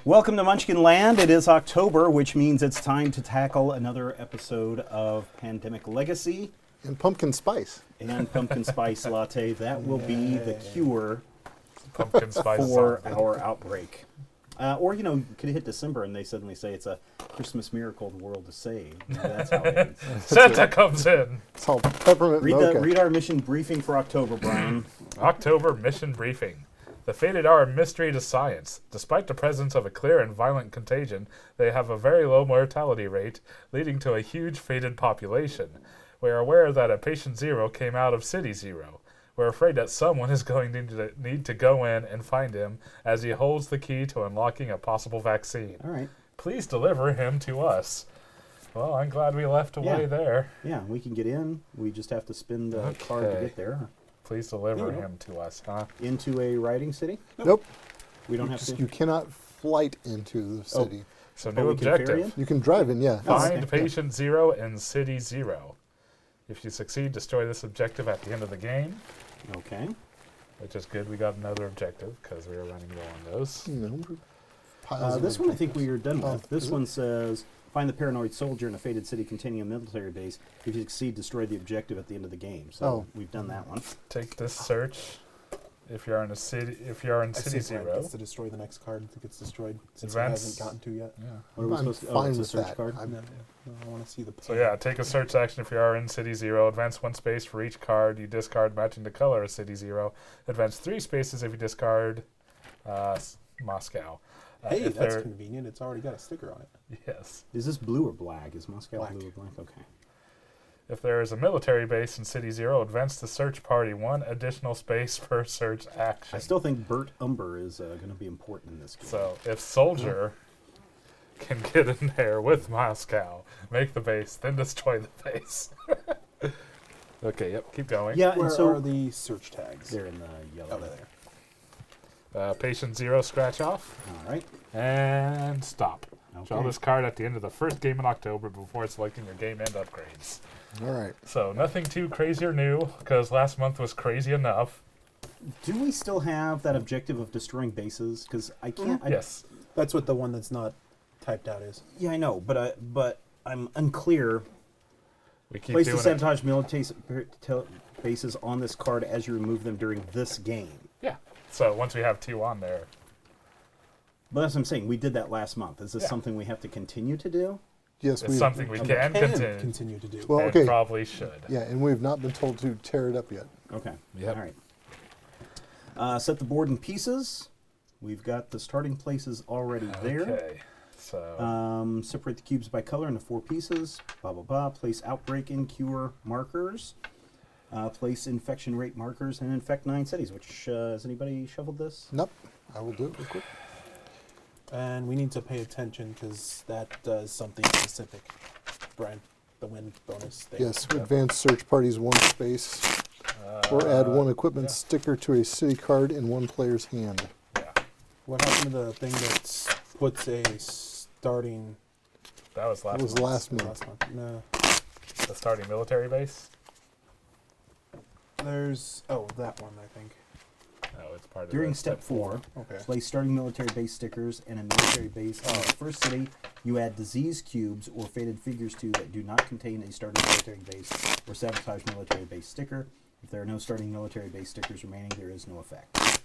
Welcome to Munchkin Land. It is October, which means it's time to tackle another episode of Pandemic Legacy. And pumpkin spice. And pumpkin spice latte. That will be the cure Pumpkin spice for our outbreak. Or, you could hit December and they suddenly say it's a Christmas miracle the world is saved. That's how it ends. Santa comes in. It's all peppermint mocha. Read our mission briefing for October, Brian. October mission briefing. The fated are a mystery to science. Despite the presence of a clear and violent contagion, they have a very low mortality rate, leading to a huge fated population. We are aware that a patient zero came out of City Zero. We're afraid that someone is going to need to go in and find him as he holds the key to unlocking a possible vaccine. All right. Please deliver him to us. Well, I'm glad we left away there. Yeah, we can get in. We just have to spin the card to get there. Please deliver him to us, huh? Into a riding city? Nope. We don't have to. You cannot flight into the city. So new we can ferry objective. You can drive in, yeah. Find patient zero in City Zero. If you succeed, destroy this objective at the end of the game. Okay. Which is good. We got another objective because we were running low on those. This one I think we are done with. This one says, find the paranoid soldier in a fated city containing a military base. If you succeed, destroy the objective at the end of the game. So we've done that one. Take this search. If you're in a city, City Zero, gets to destroy the next card that gets destroyed since Advance. it hasn't gotten to yet. yeah. What are we I'm supposed to? fine It's a with search that. card. I want to see the. So yeah, take a search action if you are in City Zero. Advance one space for each card you discard matching the color of City Zero. Advance 3 spaces if you discard Moscow. Hey, if that's there- convenient. It's already got a sticker on it. Yes. Is this blue or black? Is Moscow Black. blue or black? Okay. If there is a military base in City Zero, advance the search party 1 additional space per search action. I still think Bert Umber is going to be important in this game. So if Soldier can get in there with Moscow, make the base, then destroy the base. Okay, yep, keep going. Yeah, Where and so are the search tags? they're in the yellow. Oh, they're there. Patient zero, scratch off, All right. and stop. Draw Okay. this card at the end of the first game in October before selecting your game end upgrades. All right. So nothing too crazy or new, because last month was crazy enough. Do we still have that objective of destroying bases? Because I can't. Yes. That's what the one that's not typed out is. Yeah, I know, but I'm unclear. We keep Place the doing it. sabotage military bases on this card as you remove them during this game. Yeah. So once we have 2 on there, But that's what I'm saying. We did that last month. Is this Yeah. something we have to continue to do? Yes, it's something we can continue to do. Well, and okay. probably should. Yeah, and we've not been told to tear it up yet. Okay. Yep. All right. Set the board in pieces. We've got the starting places already there. Okay. So Separate the cubes by color into 4 pieces. Blah, blah, blah. Place outbreak and cure markers. Place infection rate markers and infect 9 cities. Which, has anybody shoveled this? Nope. I will do it real quick. And we need to pay attention because that does something specific. Brian, the win bonus thing. Yes, advance search parties 1 space, or add 1 equipment sticker to a city card in 1 player's hand. yeah, What happened to the thing that puts a starting that was last. That was month. last month. last month? No. The starting military base. There's that one I think. No, it's part of During the step 4, Okay. place starting military base stickers and a military base in the first city. You add disease cubes or faded figures to that do not contain a starting military base or sabotage military base sticker. If there are no starting military base stickers remaining, there is no effect.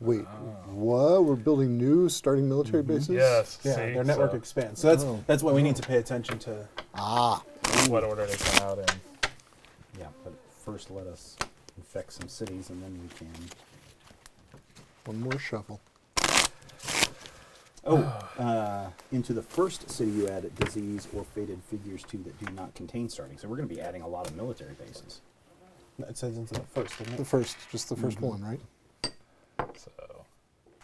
Wait, what? We're building new starting military bases? Yes. Yeah, see, their network so expands. So Oh. that's why we need to pay attention to. Ah, what order they come out in. Yeah, but first let us infect some cities and then we can... one more shuffle. Into the first city you add disease or faded figures to that do not contain starting. So we're going to be adding a lot of military bases. It says into the first, doesn't The it? first, just the first one, right? So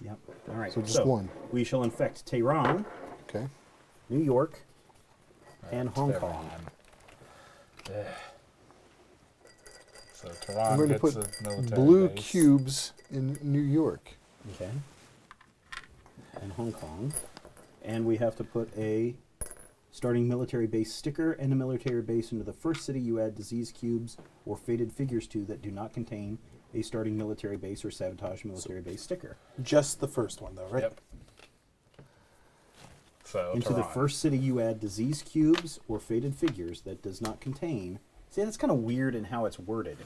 Yep. All right. So just 1. We shall infect Tehran, Okay. New York, and Hong Tehran. Kong. Yeah. So I'm Tehran going to gets put a military blue base. cubes in New York. Okay. And Hong Kong. And we have to put a starting military base sticker and a military base into the first city you add disease cubes or faded figures to that do not contain a starting military base or sabotage military base sticker. Just the first one, though, right? Yep. So Into the Tehran. first city, you add disease cubes or faded figures that does not contain. See, that's kind of weird in how it's worded.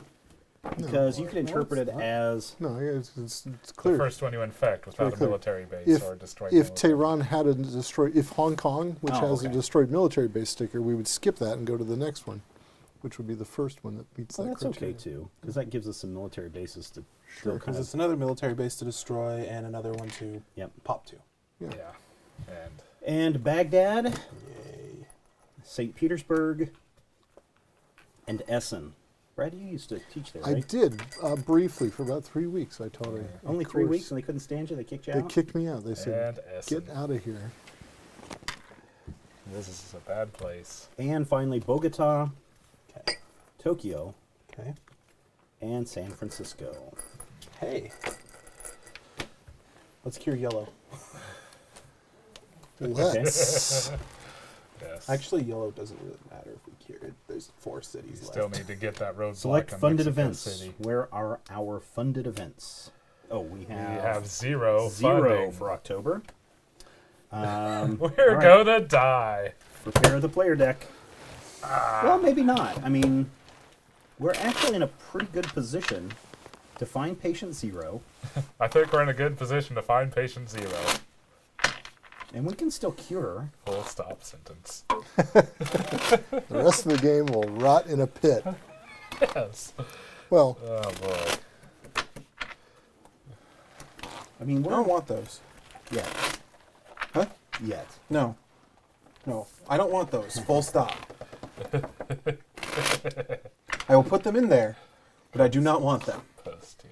Because you could interpret it as... No, it's The clear. first one you infect without a very clear. military base If- or destroyed If military. Tehran had a destroyed, if Hong Kong, which Oh, has a okay. destroyed military base sticker, we would skip that and go to the next one, which would be the first one that meets Well, that that's criteria. okay, too. Because that gives us some military bases to Sure, still Because kind it's another military base to destroy and another one to Yep. pop to. Yeah. Yeah. And And Baghdad, Yay. St. Petersburg, and Essen. Brad, you used to teach there, I right? did briefly for about 3 weeks. I taught a Only 3 course. weeks and they couldn't stand you? They kicked you They out? kicked me out. They said, and Essen. "Get out of here." This is a bad place. And finally, Bogota, Okay. Tokyo, Okay. and San Francisco. Hey. Let's cure yellow. Let's. Yes. Actually, yellow doesn't really matter if we cure it. There's 4 cities you left. still need to get that road Select block on funded Mexico events. City. Where are our funded events? Oh, we We have, have zero funding. for October. We're all right. gonna die. Prepare the player deck. Well, maybe not. I mean, we're actually in a pretty good position to find patient 0, I think we're in a good position to find patient 0. and we can still cure. Full stop sentence. The rest of the game will rot in a pit. Yes. Well, Oh boy. I mean, I we're don't want those. yet. Huh? Yet. No. No. I don't want those. Full stop. I will put them in there, but I do not want them. Post to.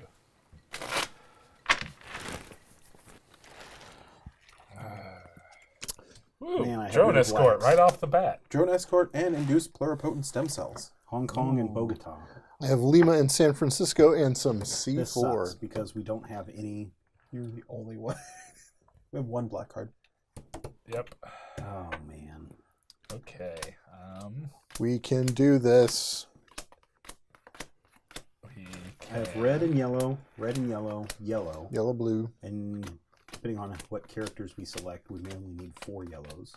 Woo, Man, I have drone no escort blacks. right off the bat. Drone escort and induced pluripotent stem cells. Hong Kong and Bogota. I have Lima and San Francisco and some This C4. sucks because we don't have any. You're the only one. We have 1 black card. Yep. Oh man. Okay. We can do this. We I have can- red and yellow, yellow, Yellow, blue. and depending on what characters we select, we may only need 4 yellows.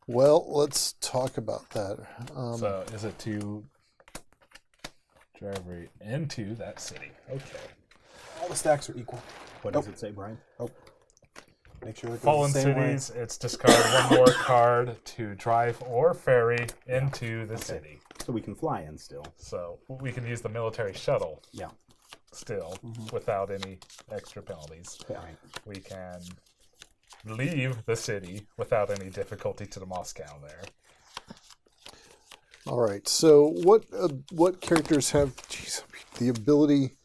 Well, let's talk about that. So is it to drive right into that city? Okay. All the stacks are equal. What does it say, Brian? Make sure that goes Fallen the same way. cities, it's discard 1 more card to drive or ferry into the city. So we can fly in still. So we can use the military shuttle Yeah. still without any extra penalties. Right. We can leave the city without any difficulty to the Moscow there. All right. So, what characters have the ability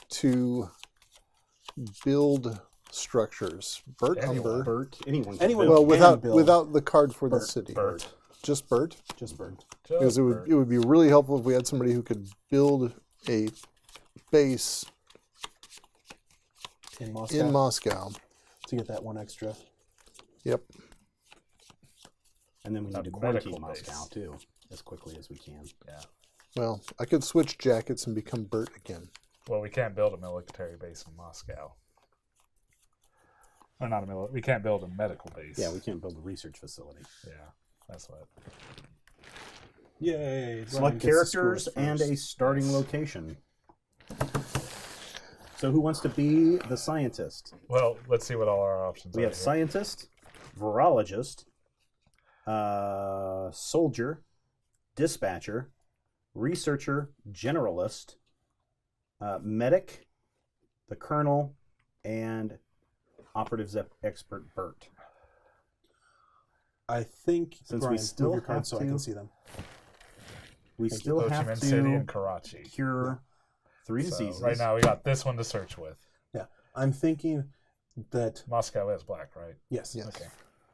to build structures? Bert, Anyone. Umber. Bert, anyone. Can Anyone. build. Well, build. without the card for the Bert. city. Bert. Just Bert. Just burned. Because it would be really helpful if we had somebody who could build a base In Moscow. in Moscow. to get that 1 extra. Yep. And then we A need to quarantine medical base. Moscow too, as quickly as we can. Yeah. Well, I could switch jackets and become Bert again. Well, we can't build a military base in Moscow. Or not a military. We can't build a medical base. Yeah, we can't build a research facility. Yeah, that's what. Yay! Select characters and a starting location. So who wants to be the scientist? Well, let's see what all our options We are. have here. scientist, virologist, soldier, dispatcher, researcher, generalist, medic, the colonel, and operatives expert Bert. I think Since we Brian, still move your cards have so I can to- see them. We Thank still Ho Chi have Minh City and to Karachi. cure 3 So diseases. right now we got this one to search with. Yeah, I'm thinking that Moscow is black, right? yes, Yes. Okay.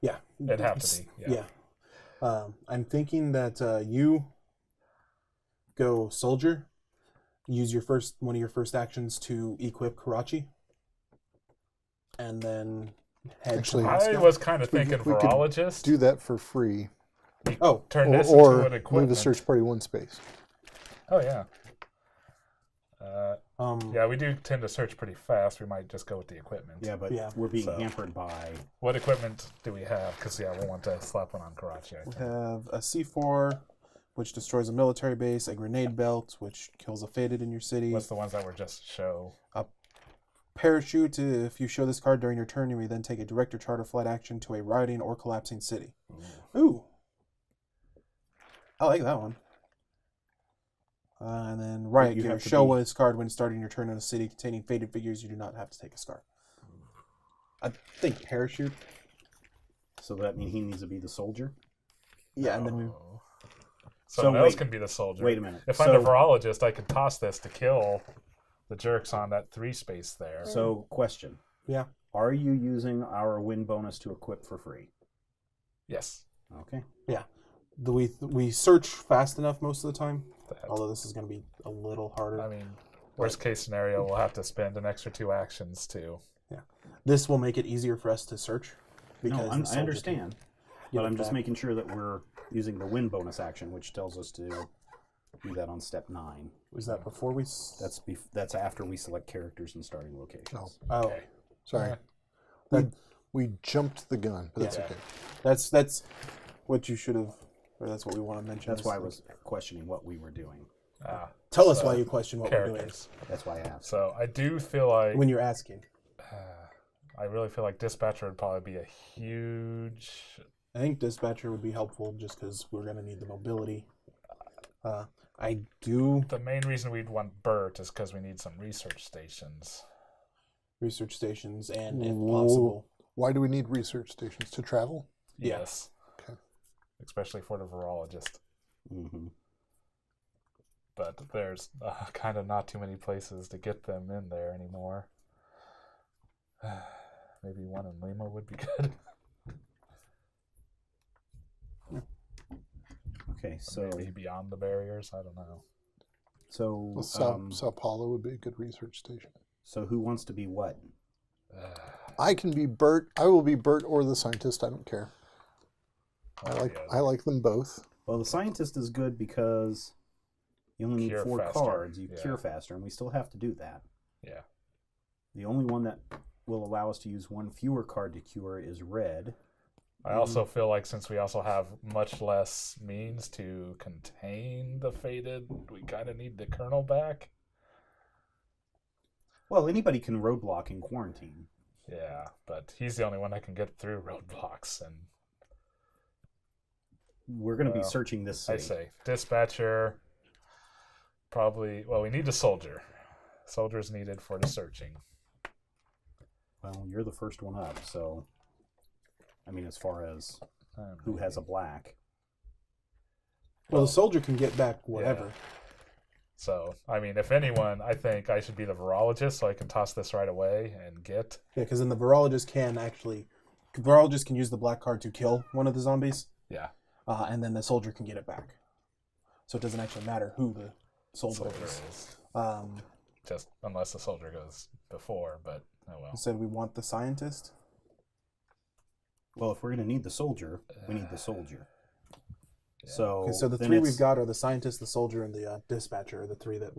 yeah, It'd have to be. Yeah. I'm thinking that you go soldier, use your one of your first actions to equip Karachi, and then head Actually, to I Moscow. was kind of We thinking could virologist. Do that for free. Oh, Turn this Or into an move equipment. the search party 1 space. Oh, yeah. Um, Yeah, we do tend to search pretty fast. We might just go with the equipment. Yeah, but Yeah. we're being So- hampered by. What equipment do we have? Because, yeah, we'll want to slap one on Karachi, I We think. have a C4, which destroys a military base, a grenade belt, which kills a faded in your city. What's the ones that were just show? Parachute, if you show this card during your turn, you may then take a direct or charter flight action to a rioting or collapsing city. Ooh. I like that one. And then Riot You Gear. have to Show be- this card when starting your turn in a city containing faded figures. You do not have to take a scar. I think Parachute. So that means he needs to be the soldier. Yeah, and then we... Oh. Someone else wait. can be the soldier. Wait a minute. If I'm the virologist, I could toss this to kill the jerks on that 3 space there. So, question. Yeah. Are you using our win bonus to equip for free? Yes. Okay. We search fast enough most of the time. That- Although this is going to be a little harder. I mean, worst case scenario, we'll have to spend an extra 2 actions to. This will make it easier for us to search. No, the I soldier understand. can But give I'm it just back. making sure that we're using the win bonus action, which tells us to do that on step 9. Was that before we... That's after we select characters and starting locations. Oh, Okay. Sorry. Yeah. We jumped the gun, but that's Yeah. okay. that's what you should have... Or that's what we want to mention. That's is, why I like, was questioning what we were doing. Tell us why you question what we're doing Characters. That's why I asked. So I do feel like when you're asking. I really feel like dispatcher would probably be a huge. I think dispatcher would be helpful just because we're going to need the mobility. I do The main reason we'd want Bert is because we need some research stations. research stations and if Whoa. possible. Why do we need research stations to travel? Yeah. Yes. Okay. Especially for the virologist. Mm-hmm. But there's kind of not too many places to get them in there anymore. Maybe one in Lima would be good. Okay, so Maybe beyond the barriers. I don't know. so Well, Sao Paulo would be a good research station. so who wants to be what? I can be Bert. I will be Bert or the scientist. I don't care. Oh, I like them both. Well, the scientist is good because you only need Cure 4 faster, cards. You yeah. cure faster, and we still have to do that. Yeah. The only one that will allow us to use 1 fewer card to cure is red. I also feel like since we also have much less means to contain the faded, we kind of need the kernel back. Well, anybody can roadblock in quarantine. Yeah, but he's the only one that can get through roadblocks. And We're going to be Well, searching this I city. say dispatcher, probably. Well, we need a soldier. Soldier's needed for the searching. Well, you're the first one up, so I mean, as far as who has a black. Well, the soldier can get back whatever. Yeah. So, I mean, if anyone, I think I should be the virologist so I can toss this right away and get. Yeah, because then the virologist can use the black card to kill one of the zombies, Yeah. and then the soldier can get it back. So it doesn't actually matter who the soldier Soldier is. is. Just unless the soldier goes before, but oh well. Instead, we want the scientist. Well, if we're going to need the soldier, we need the soldier. Yeah. So, Okay, so the then 3 it's- we've got are the scientist, the soldier, and the dispatcher. Are the 3 that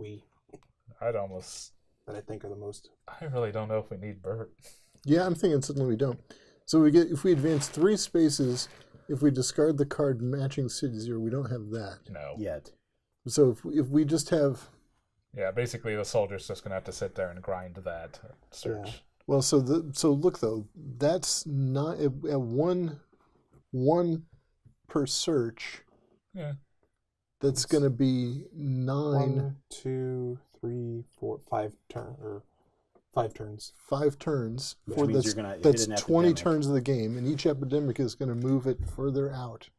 I think are the most. I really don't know if we need Bert. Yeah, I'm thinking suddenly we don't. So if we advance 3 spaces, if we discard the card matching city 0, we don't have that. No. yet. So if we just have, Yeah, basically the soldier's just gonna have to sit there and grind that search. Yeah. well, so look though, that's not at one per search. Yeah. That's going to be 9. 1, 2, 3, 4, 5 turns. 5 turns. Which For means that's you're gonna hit that's an 20 epidemic. turns of the game, and each epidemic is going to move it further out.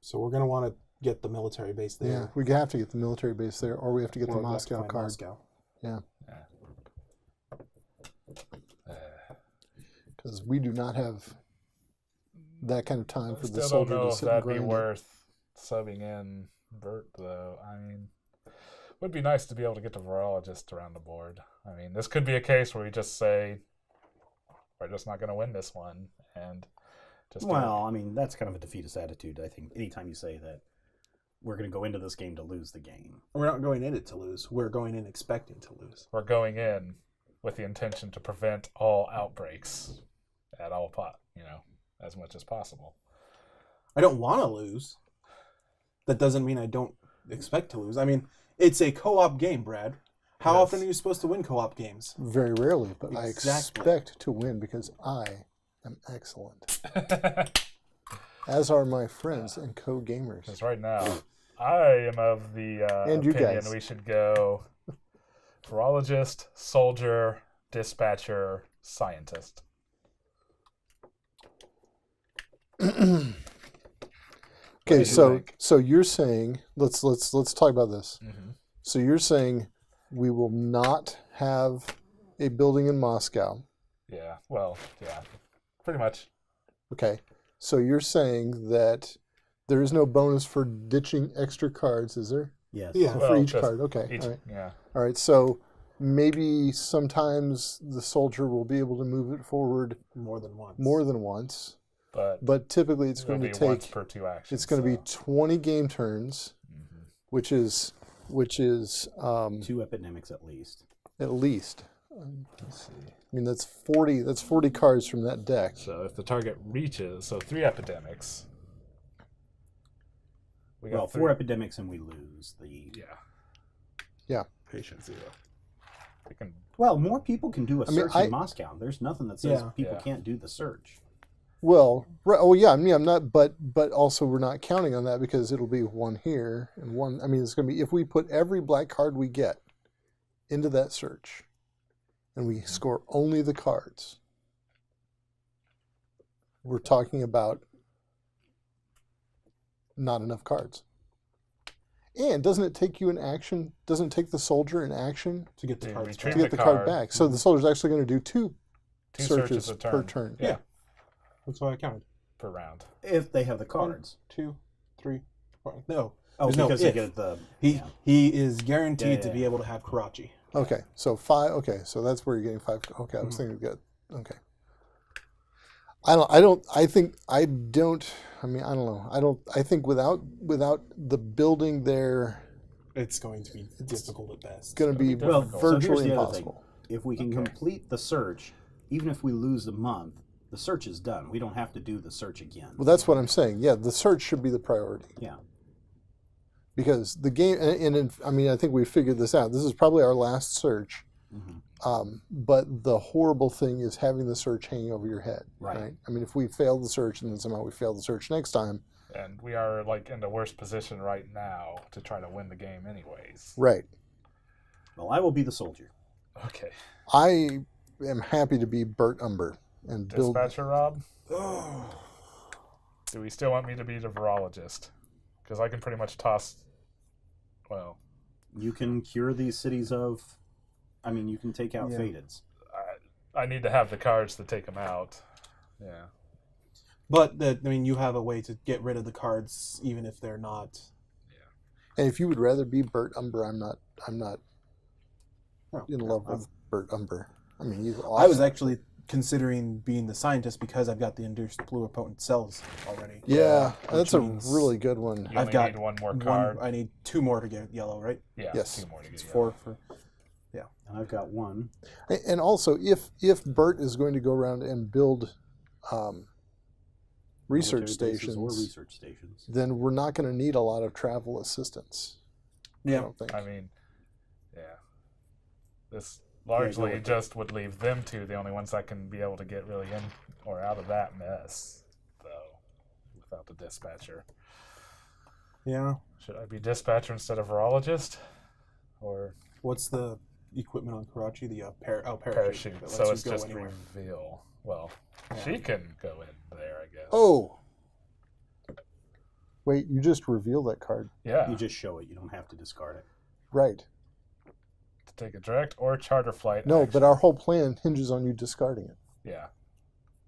So we're gonna want to get the military base there. Yeah, we have to get the military base there, or we have to get Or the we have to Moscow find card. Moscow. Yeah, Uh, because we do not have that kind of time I for the still don't soldier know to if sit and that'd be grind it. worth subbing in Bert, though. I mean, would be nice to be able to get the virologist around the board. I mean, this could be a case where we just say, we're just not going to win this one. And just Well, I mean, that's kind of a defeatist attitude, I think. Anytime you say that we're going to go into this game to lose the game. We're not going in it to lose. We're going in expecting to lose. We're going in with the intention to prevent all outbreaks at all as much as possible. I don't want to lose. That doesn't mean I don't expect to lose. I mean, it's a co-op game, Brad. How Yes. often are you supposed to win co-op games? Very rarely, but I Exactly. expect to win because I am excellent. As are my friends and co-gamers. Because right now, I am of the And you opinion guys. we should go virologist, soldier, dispatcher, scientist. Okay, do you so think? so you're saying let's talk about this. Mm-hmm. So you're saying we will not have a building in Moscow. Yeah, well, yeah, pretty much. Okay. So you're saying that there is no bonus for ditching extra cards, is there? Yes. Yeah. For Well, each just card. Okay. Each, All right. yeah. All right. So maybe sometimes the soldier will be able to move it forward More than once. more than once, But but typically it's it'll going to be once take per 2 actions. it's going to be so- 20 game turns, Mhm. which is 2 epidemics at least. at least. Let's see. I mean that's 40 cards from that deck. So if the target reaches, so 3 epidemics. We got Well, 4 epidemics and we lose the. Yeah. Patient 0. We can. Well, more people can do a mean, search in Moscow. There's nothing that says Yeah. people Yeah. can't do the search. Well, right, oh yeah, I mean I'm not, but also we're not counting on that because it'll be 1 here and 1. I mean it's going to be if we put every black card we get into that search, and we score only the cards. We're talking about not enough cards. And doesn't it take you an action? Doesn't it take the soldier an action to get the To cards retrieve to back. get the the card card. back? So the soldier's actually going to do 2 2 searches searches a per turn. Yeah. That's why I counted. Per round. If they have the cards. 1, 2, 3, 4. No. Oh, There's no because they if. get the. He yeah. he is guaranteed Yeah, to yeah, be yeah. able to have Karachi. Okay, so 5. Okay, so that's where you're getting 5. Okay, I was Mhm. thinking good. Okay. I don't know. I think without the building there, It's going to be difficult at best. going to be Well, so here's virtually the other thing. impossible. If we can Okay. complete the search, even if we lose a month, the search is done. We don't have to do the search again. Well, that's what I'm saying. Yeah, the search should be the priority Yeah. because the game. I mean, I think we figured this out. This is probably our last search. hmm But the horrible thing is having the search hanging over your head. Right. I mean, if we fail the search and then somehow we fail the search next time. And we are like in the worst position right now to try to win the game anyways. Right. Well, I will be the soldier. Okay. I am happy to be Bert Umber and build. Dispatcher Rob? Do we still want me to be the virologist? Because I can pretty much toss. Well, You can cure these cities of. I mean, you can take out Yeah. Fadeds. I need to have the cards to take them out. Yeah. But you have a way to get rid of the cards even if they're not. And if you would rather be Bert Umber, I'm not No, in love with Bert Umber. I mean, he's awesome. I was actually considering being the scientist because I've got the induced pluripotent cells already. Yeah, that's a means really good one. You I've only got need one more card. I need 2 more to get yellow, right? Yeah. Yes. 2 more to get It's yellow. 4 for. And I've got 1. And also, if Bert is going to go around and build research Military bases stations, or research stations. then we're not going to need a lot of travel assistance. I Yeah. don't think. I mean, yeah. This largely with just would leave them 2 the only ones that can be able to get really in or out of that mess, though, without the dispatcher. Yeah. Should I be dispatcher instead of virologist? Or What's the equipment on Karachi? The parachute. parachute? that So lets it's you go just anywhere. reveal. Well, Yeah. she can go in there, I guess. Oh, wait! You just reveal that card, Yeah. You just show it. You don't have to discard it. right? To take a direct or charter flight. No, action. but our whole plan hinges on you discarding it. Yeah.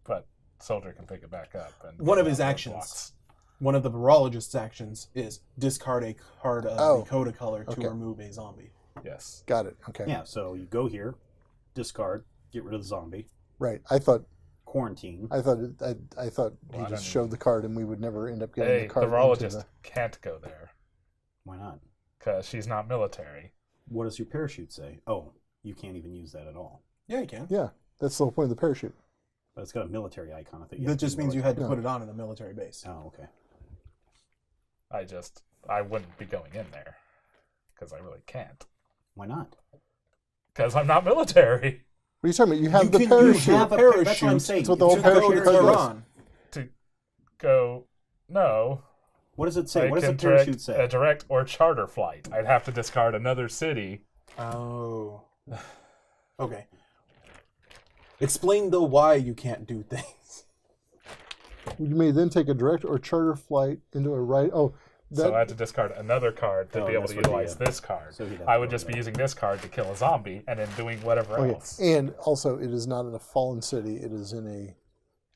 But soldier can pick it back up. And One of get his out the actions. blocks. One of the virologist's actions is discard a card of Oh, the Coda color to okay. remove a zombie. Yes. Got it. Okay. Yeah, so you go here, discard, get rid of the zombie, Right. I thought quarantine. I thought Well, he I just don't showed the card and we would never end up getting Hey, the the card. into virologist the- can't go there. Why not? Because she's not military. What does your parachute say? Oh, you can't even use that at all. Yeah, you can. Yeah, that's the whole point of the parachute. But it's got a military icon. I think That just means you had to No. put it on in a military base. Oh, okay. I wouldn't be going in there. Because I really can't. Why not? Because I'm not military. What are you talking about? You have the You parachute. have a That's what I'm parachute saying. That's what the whole to go parachute to card does. Tehran. To go, no. What does it say? I What does can the parachute direct say? a direct or charter flight. I'd have to discard another city. Oh. Okay. Explain though why you can't do things. You may then take a direct or charter flight into a right. Oh, So I had to discard another card to Oh, be able that's to what he utilize did. this card. So he'd have I to would go just with be that. using this card to kill a zombie and then doing whatever okay. else. And also, it is not in a fallen city. It is in a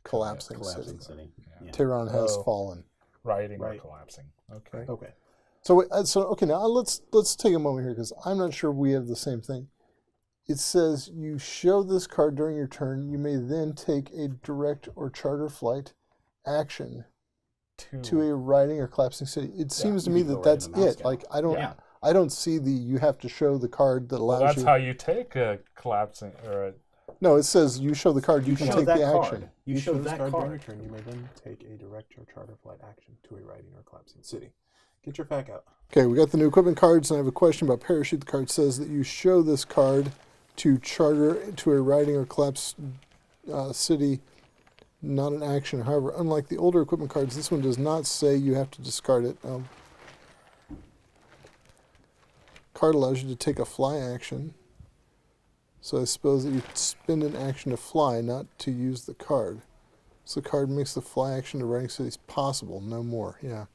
collapsing Collapsing city. city. Yeah. Tehran has Oh. fallen. Rioting Right. or collapsing. Okay. Okay. So okay. Now let's take a moment here because I'm not sure we have the same thing. It says you show this card during your turn. You may then take a direct or charter flight action to a riding or collapsing city. It seems to you me could go that right that's into it. Moscow. Like Yeah. I don't see the you have to show the card that allows Well, that's you. how you take a collapsing or a No, it says you show the card. You can show take that the card. action. You show this that card during your card. turn. You may then take a direct or charter flight action to a riding or collapsing city. Get your fact out. Okay, we got the new equipment cards, and I have a question about parachute. The card says that you show this card to charter to a riding or collapse city, not an action. However, unlike the older equipment cards, this one does not say you have to discard it. Card allows you to take a fly action. So I suppose that you spend an action to fly, not to use the card. So the card makes the fly action to riding cities possible, no more. Yeah.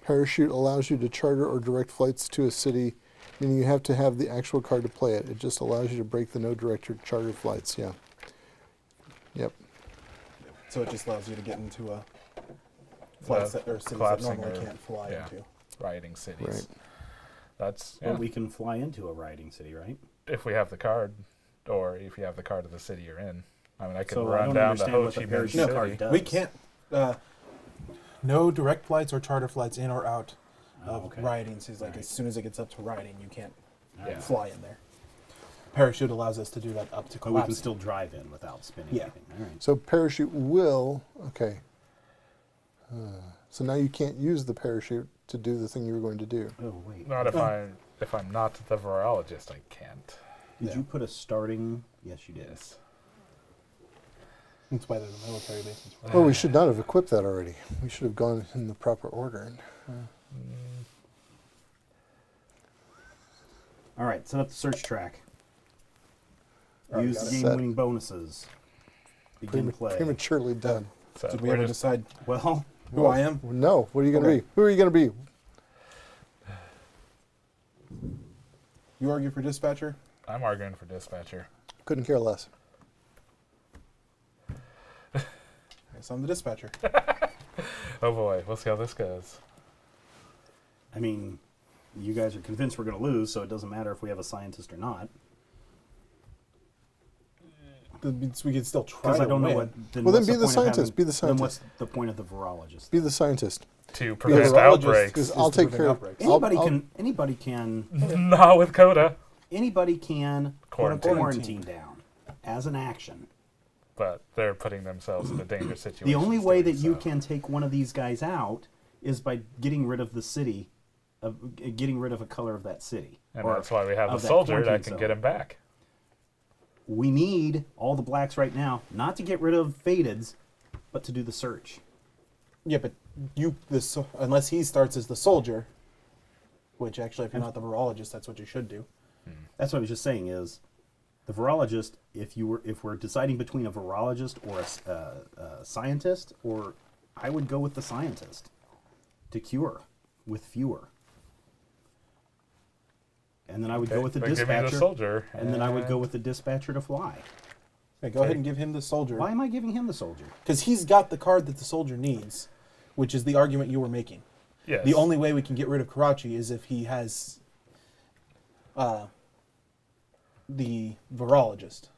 Parachute allows you to charter or direct flights to a city, meaning you have to have the actual card to play it. It just allows you to break the no direct or charter flights. Yeah. Yep. So it just allows you to get into a flights that or cities that collapsing normally or- can't fly yeah. into. rioting cities. Right. That's Well, we can fly into a riding city, right? if we have the card, or if you have the card of the city you're in. I mean, I could So I run don't down to understand Ho what Chi the Minh parachute City. card does. We can't. No direct flights or charter flights in or out of okay. rioting cities. Like Right. as soon as it gets up to rioting, you can't Yeah. fly in there. Parachute allows us to do that up to But we can collapse. still drive in without spinning Yeah. anything. All right. So parachute will, okay. So now you can't use the parachute to do the thing you were going to do. Oh, wait. Not if I'm not the virologist, I can't. Did you put a starting? Yes, you did. Yes. That's why there's a military base. Oh, we should not have equipped that already. We should have gone in the proper order. All right, set up the search track. Alright, Use got the it. game-winning bonuses. Begin play. Prematurely done. So Did we we're ever just, decide Well, who I am? No, what are you going to Okay. be? Who are you going to be? You argue for dispatcher? I'm arguing for dispatcher. Couldn't care less. Yes, I'm the dispatcher. Oh boy, we'll see how this goes. I mean, you guys are convinced we're going to lose, so it doesn't matter if we have a scientist or not. That means we could still try Because to I don't know win. what. Then Well, then what's be the point of having- scientist, be the Then what's scientist. the point of the virologist? Be the scientist. To Because prevent virologist outbreaks. Because is I'll to take prevent care of outbreaks. Anybody I'll- can. Anybody can. Not with Coda, Anybody can Quarantine. quarantine down as an action. but they're putting themselves in a dangerous situation. The only way that doing you so. can take one of these guys out is by getting rid of the city, getting rid of a color of that city. And or that's why we have the of that soldier that quarantine can zone. get him back. We need all the blacks right now, not to get rid of fadeds, but to do the search. Yeah, but unless he starts as the soldier, which actually, if you're not the virologist, that's what you should do. That's what I was just saying is, the virologist. If we're deciding between a virologist or a scientist, or I would go with the scientist to cure with fewer, and then I would go with the Then give me dispatcher, the soldier, and then I would go with the dispatcher to fly. Okay, go ahead and give him the soldier. Why am I giving him the soldier? Because he's got the card that the soldier needs, which is the argument you were making. Yes. The only way we can get rid of Karachi is if he has the virologist.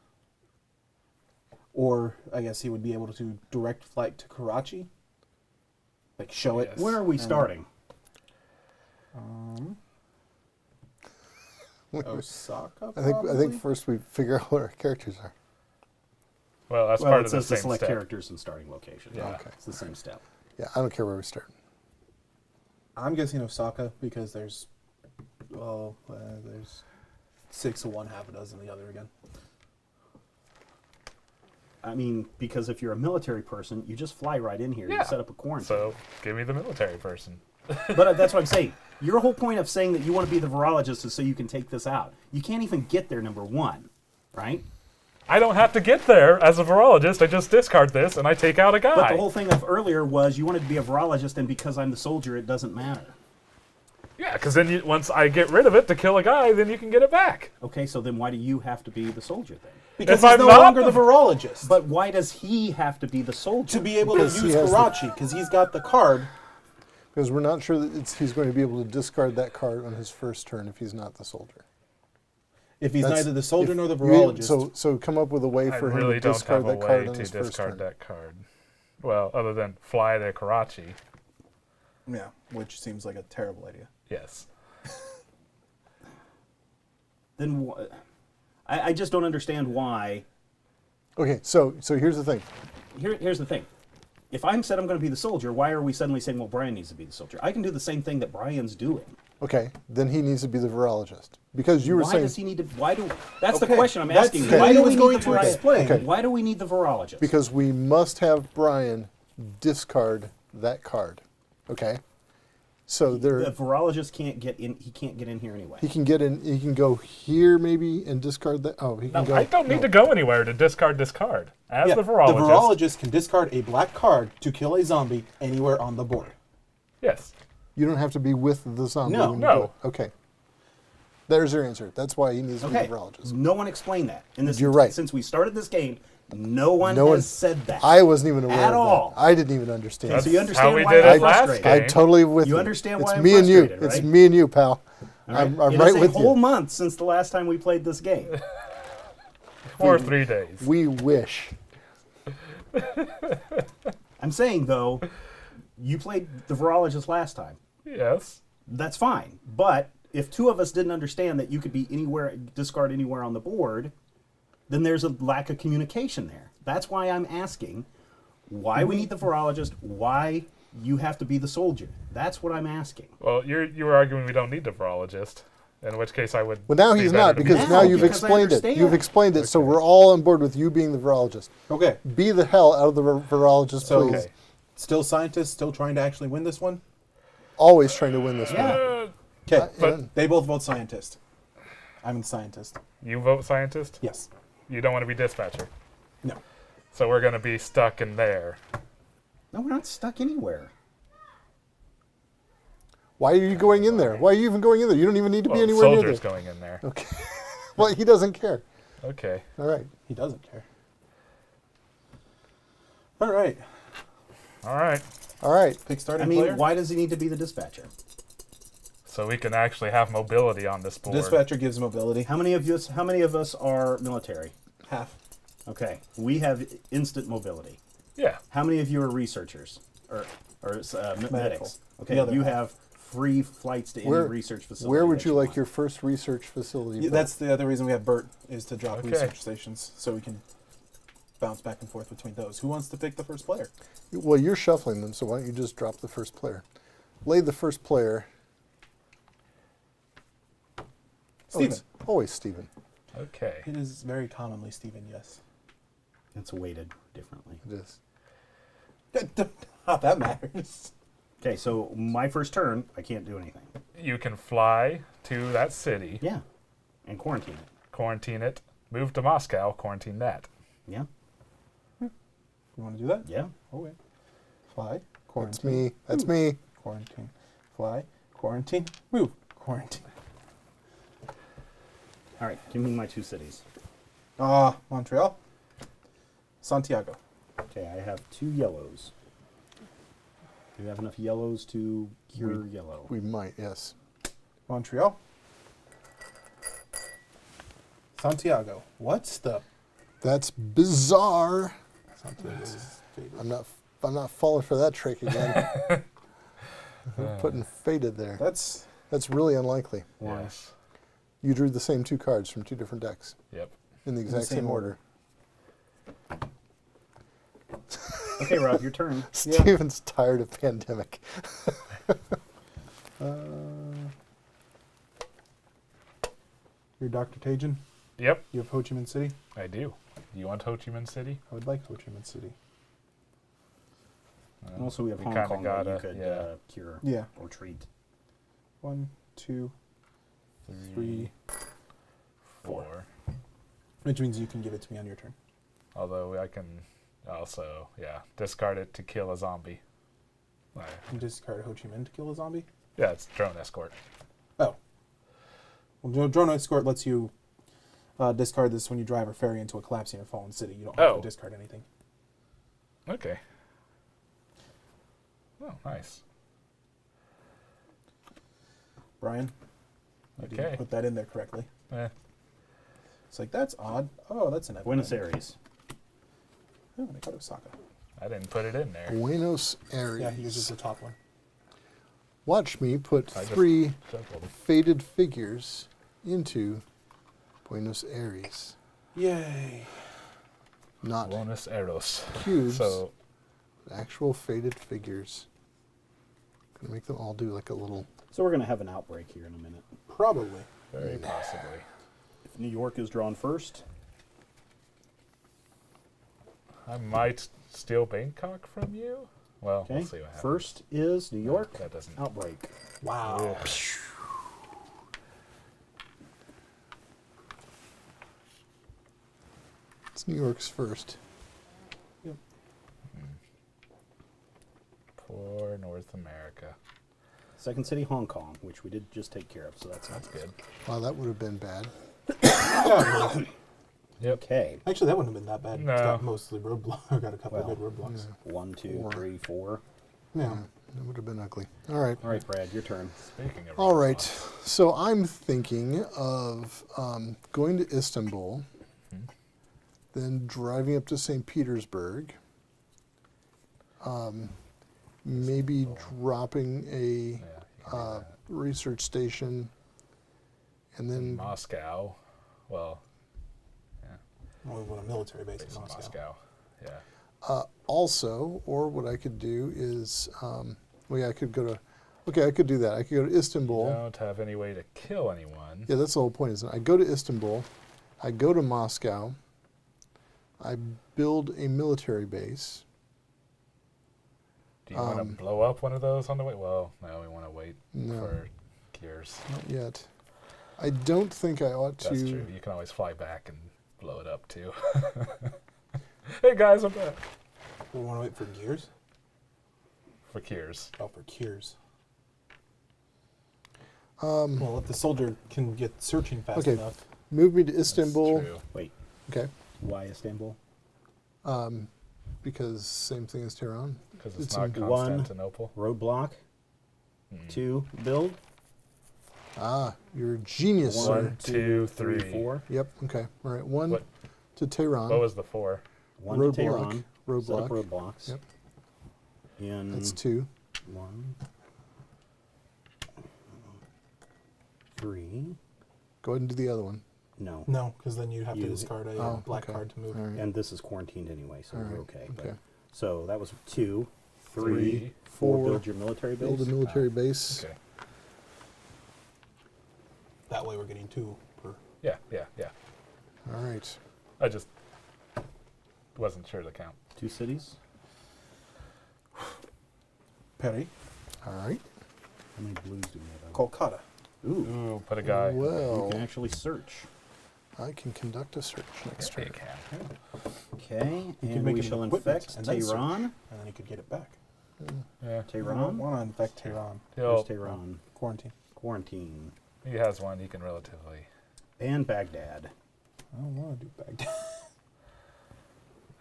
Or I guess he would be able to direct flight to Karachi. Like show it. Yes. Where are we starting? Osaka. I think probably? first we figure out what our characters are. Well, that's Well, part it of the says to same select step. characters and starting location. Yeah. Okay. It's the same step. Yeah, I don't care where we start. I'm guessing Osaka because there's 6 of one, half a dozen of the other again. I mean, because if you're a military person, you just fly right in here. Yeah. You set up a quarantine. So give me the military person. But that's what I'm saying. Your whole point of saying that you want to be the virologist is so you can take this out. You can't even get there, number one, right? I don't have to get there as a virologist. I just discard this and I take out a guy. But the whole thing of earlier was you wanted to be a virologist, and because I'm the soldier, it doesn't matter. Yeah, because then once I get rid of it to kill a guy, then you can get it back. Okay, so then why do you have to be the soldier then? Because If he's I'm no not longer the the- virologist. But why does he have to be the soldier? to be able Because to he use has the- Karachi, because he's got the card. Because we're not sure that he's going to be able to discard that card on his first turn if he's not the soldier. If he's That's- neither the soldier if nor the you- virologist. So come up with a way I for him really to don't discard have a that way card on to his first discard turn. that card. Well, other than fly to Karachi. Yeah, which seems like a terrible idea. Yes. Then I just don't understand why. Okay, so here's the thing. Here's the thing. If I'm said I'm going to be the soldier, why are we suddenly saying, well, Brian needs to be the soldier? I can do the same thing that Brian's doing. Okay, then he needs to be the virologist because you were Why saying does he need to? Why do? That's the Okay, question I'm that's asking. what Why I do was we going need the to virologist? explain. Okay. Why do we need the virologist? because we must have Brian discard that card. Okay, so there the virologist can't get in. He can't get in here anyway. he can get in. He can go here maybe and discard that. Oh, he can go. I don't need to go anywhere to discard this card. As Yeah, the virologist. can discard a black card to kill a zombie anywhere on the board. Yes. You don't have to be with the zombie. No, when you no. do it. Okay. There's your answer. That's why he needs to Okay. be the virologist. No one explained that. In this, You're right. Since we started this game, no one No has one- said that. I wasn't even aware At of all. that. I didn't even understand. Okay, so That's you understand how we why did I'm it last frustrated. game. I'm totally with you. You understand why it's I'm me and you. frustrated, It's right? me and you, pal. All right? I'm It right is with a whole you. month since the last time we played this game. Or 3 days. We wish. I'm saying though, you played the virologist last time. Yes. That's fine. But if two of us didn't understand that you could be anywhere, discard anywhere on the board, then there's a lack of communication there. That's why I'm asking why we need the virologist, why you have to be the soldier. That's what I'm asking. Well, you were arguing we don't need the virologist. In which case I would. Well, now be he's better not to be because the now Now, you've because I explained it. understand. You've explained it, so we're all on board with you being the virologist. Okay, Be the hell out of the virologist, So- please. Okay. still scientists, still trying to actually win this one? Always trying to win this Yeah. one. Okay, But- they both vote scientist. I'm a scientist. You vote scientist? Yes. You don't want to be dispatcher. No. So we're going to be stuck in there. No, we're not stuck anywhere. Why are you going in there? Why are you even going in there? You don't even need to be Well, anywhere near soldiers there. going in there. Okay. Well, he doesn't care. Okay. All right. He doesn't care. All right. All right. All right. Pick starting I mean, player. why does he need to be the dispatcher? So we can actually have mobility on this board. Dispatcher gives mobility. How many of us are military? Half. Okay, we have instant mobility. Yeah. How many of you are researchers or medics? Okay, The other you half. have free flights to any Where- research facility. Where would that you like want. your first research facility? Yeah, built? that's the other reason we have Bert, is to drop Okay. research stations so we can bounce back and forth between those. Who wants to pick the first player? Well, you're shuffling them, so why don't you just drop the first player? Lay the first player. Oh, Steven. it's always Steven. Okay. It is very commonly Steven, yes. It's weighted differently. It is. Not that matters. Okay, so my first turn, I can't do anything. You can fly to that city, Yeah, and quarantine it. quarantine it, move to Moscow, quarantine that. Yeah, You want to do that? yeah. Okay. Fly. That's Quarantine. me. That's me. Quarantine. Fly. Quarantine. Move. Quarantine. All right, give me my two cities. Montreal. Santiago. Okay, I have two yellows. Do you have enough yellows to cure yellow? We might, yes. Montreal. Santiago. What's the... That's bizarre. Santiago's favorite. I'm not falling for that trick again. I'm putting faded there. That's... That's really unlikely. Why? Yes. You drew the same 2 cards from 2 different decks Yep. in the exact same same order. Okay, Rob, your turn. Steven's tired of pandemic. You're Dr. Tajin. Yep, You have Ho Chi Minh City. I do. You want Ho Chi Minh City? I would like Ho Chi Minh City. And also, we have We Hong kinda Kong that you gotta- could yeah. cure Yeah. or treat. 1, 2, 3, 4. which means you can give it to me on your turn. Although I can also, discard it to kill a zombie. Right. You discard Ho Chi Minh to kill a zombie. Yeah, it's drone escort. Oh. Well, Drone Escort lets you discard this when you drive a ferry into a collapsing or fallen city. You don't have to discard anything. Okay. Oh, nice. Brian, you Okay. didn't put that in there correctly. Eh. It's like, that's odd. Oh, that's an Buenos Aires. Oh, they go to Osaka. I didn't put it in there. Buenos Aires. Yeah, he uses the top one. Watch me put I just 3 juggled. faded figures into Buenos Aires. Yay. Not Buenos Aires. cubes, So, actual faded figures. Gonna make them all do like a little. So we're going to have an outbreak here in a minute. Probably. very possibly. If New York is drawn first, I might steal Bangkok from you. Well, okay. we'll see what happens. First is New York. That doesn't. Outbreak. Wow. Ugh. It's New York's first. Poor North America. Second city, Hong Kong, which we did just take care of, so that's That's good. Wow, that would have been bad. Yep. Okay. Actually, that wouldn't have been that bad. No. It's got mostly roadblock. I got a couple Well, of good roadblocks. 1, 2, 4. 3, 4. Yeah. That would have been ugly. All right. All right, Brad, your turn. Speaking of All right. roadblocks, So I'm thinking of going to Istanbul, then driving up to St. Petersburg, maybe dropping a yeah, you can do that. research station, and then Moscow. Well, Well, we want a military base based in in Moscow. Moscow. Yeah. also, or what I could do is, I could go to, I could do that. I could go to Istanbul. You don't have any way to kill anyone. Yeah, that's the whole point, isn't it? I go to Istanbul, I go to Moscow, I build a military base. Do you want to blow up one of those on the way? Well, no, we want to wait No. for gears. Not yet. I don't think I ought to. That's true. You can always fly back and blow it up too. Hey guys, I'm back. We want to wait for gears? For gears. Oh, for cures. Well, if the soldier can get searching fast Okay. enough. Move me to That's Istanbul. true. Wait, Okay. why Istanbul? Because same thing as Tehran. Because it's It's not in one- Constantinople. Roadblock. 2, build. You're a genius, sir. 1, 2, 3. 4. Yep. Okay. All right. 1 What- to Tehran. What was the 4? 1 to Roadblock. Tehran. Set up Roadblock. roadblocks. Yep. In That's 2. 1, 3. Go ahead and do the other one. No. No, because then you'd have to You- discard a Oh, black okay. card to move. All right. And this is quarantined anyway, so All we're right, okay. okay. But, so that was 2, 3, 3, 4. 4. Build your military base. Build a military base. Okay. That way we're getting 2 per. Yeah. All right. I just wasn't sure to count. 2 cities. Perry. All right. How many blues do we have? Kolkata. Ooh. Ooh, put a guy. You Well, can actually search. I can conduct a search next Yeah, turn. you can. Okay, You could and make we it an shall equipment infect and then search. Tehran. And then you could get it back. Yeah. I don't Tehran. want to infect Tehran. Where's He'll, Tehran? Quarantine. Quarantine. he has one. He can relatively. And Baghdad. I don't want to do Baghdad.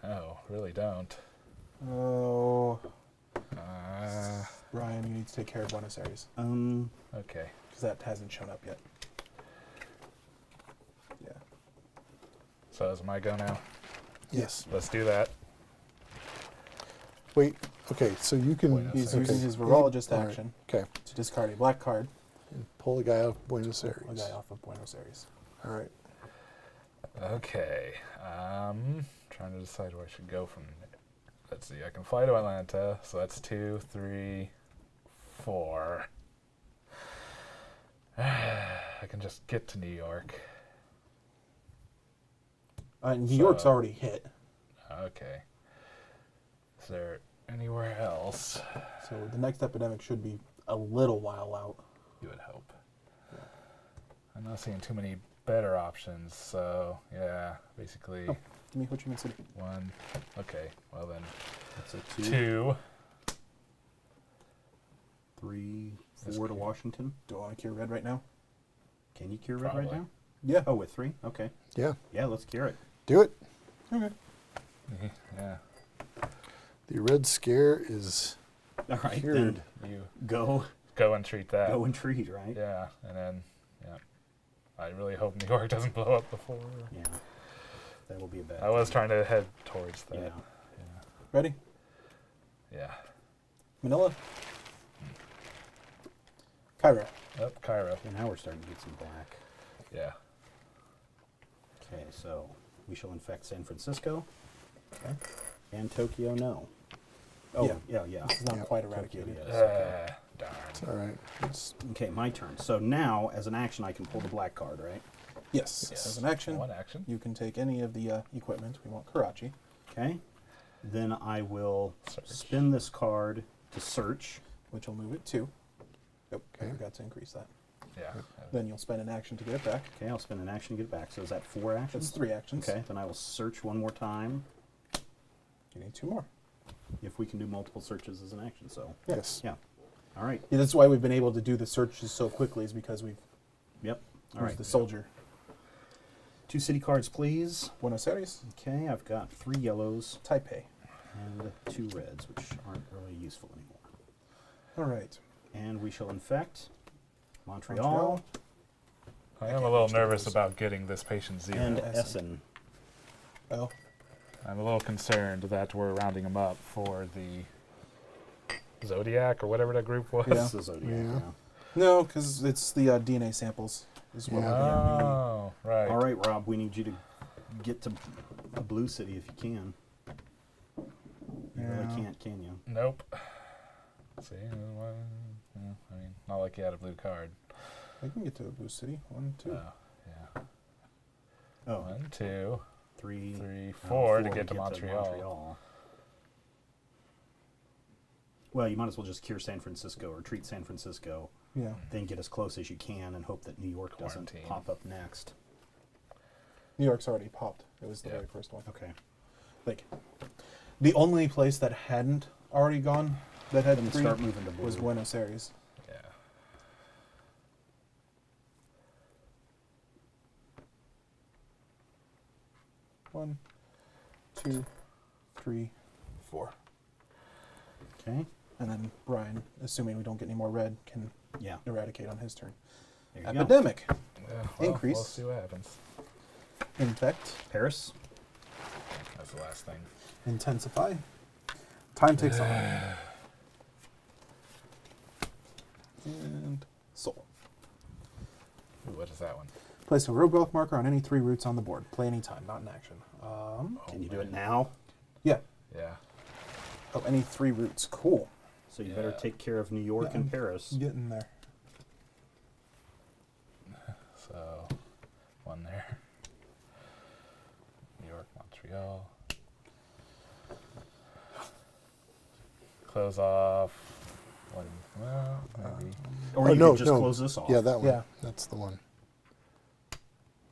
Oh, really don't. Oh, Uh, Brian, you need to take care of Buenos Aires okay. because that hasn't shown up yet. Yeah. So is my go now? Yes. Let's do that. Wait. Okay. So you can. Buenos He's Aires. using his Okay. virologist All right. action Okay. to discard a black card And pull the guy off Buenos Aires. A guy off of Buenos Aires. All right. Okay. Trying to decide where I should go from there. Let's see. I can fly to Atlanta, so that's 2, 3, 4. I can just get to New York. New York's already hit. Okay. Is there anywhere else? So the next epidemic should be a little while out. You would hope. I'm not seeing too many better options, so yeah, basically Oh, give me Ho Chi Minh City. 1. Okay, well then That's a 2. 3, That's 4 to cute. Washington. Do I want to cure red right now? Can you cure red Probably. right now? Yeah. Oh, with 3? Okay. Yeah. Yeah, let's cure it. Do it. Okay. Yeah. The Red Scare is All right, cured. then You go and treat that. go and treat, right? Yeah, and then I really hope New York doesn't blow up before. Yeah. That will be a bad I was thing. trying to head towards that. Yeah. Ready? Yeah. Manila. Cairo. Yep, Cairo. And now we're starting to get some black. Yeah. Okay, so we shall infect San Francisco. Okay. And Tokyo, no. Oh, Yeah. yeah. This is not Yeah. quite Tokyo, eradicated. yes. Okay. Darn. It's all right. It's, Okay, my turn. So now, as an action, I can pull the black card, right? Yes. Yes. As an action, One action. you can take any of the equipment. We want Karachi, Okay. Then I will Search. spin this card to search. which will move it 2. Nope, I Okay. forgot to increase that. Yeah. Then you'll spend an action to get it back. Okay, I'll spend an action to get it back. So is that 4 actions? That's 3 actions. Okay, then I will search one more time. You need 2 more. If we can do multiple searches as an action, so. yes. Yeah. All right. Yeah, that's why we've been able to do the searches so quickly, is because we've Yep. All used right. the soldier. 2 city cards, please. Buenos Aires, Okay, I've got 3 yellows Taipei. and 2 reds, which aren't really useful anymore. All right. And we shall infect Montreal, Montreal. I am a little nervous about getting this patient 0. and Essen. Essen. Oh, I'm a little concerned that we're rounding them up for the Zodiac or whatever that group was. Yeah. This is Zodiac, Yeah. yeah. no, because it's the DNA samples. Is what Yeah. we're gonna Oh, right. All right, Rob, we need you to get to a blue city if you can. You really Yeah. can't, can you? Nope. See, I mean, not like you had a blue card. I can get to a blue city. 1, 2. Oh, yeah. Oh, 1, 2, 3, 3, no, 4 to get to Montreal. Well, you might as well just cure San Francisco or treat San Francisco, Yeah. then get as close as you can and hope that New York doesn't Quarantine. pop up next. New York's already popped. It was the Yeah. very first one. Okay. Like, the only place that hadn't already gone, that had Then 3, start moving to blue. was Buenos Aires. Yeah. 1, 2, 3, 4. Okay. And then Brian, assuming we don't get any more red, can Yeah. eradicate on his turn. There you go. Epidemic. Yeah, well, Increase. We'll see what happens. Infect. Paris. That's the last thing. Intensify. Time takes on. And soul. Ooh, what is that one? Place a roadblock marker on any 3 routes on the board. Play any time, not in action. Can you do it now? Yeah. Yeah. Oh, any 3 routes. Cool. So you better Yeah. take care of New York Yeah, and I'm Paris. Getting there. So, one there. New York, Montreal. Close off. One. Well, maybe. Or Oh, you no, could just no. close this off. Yeah, that one. Yeah. That's the one.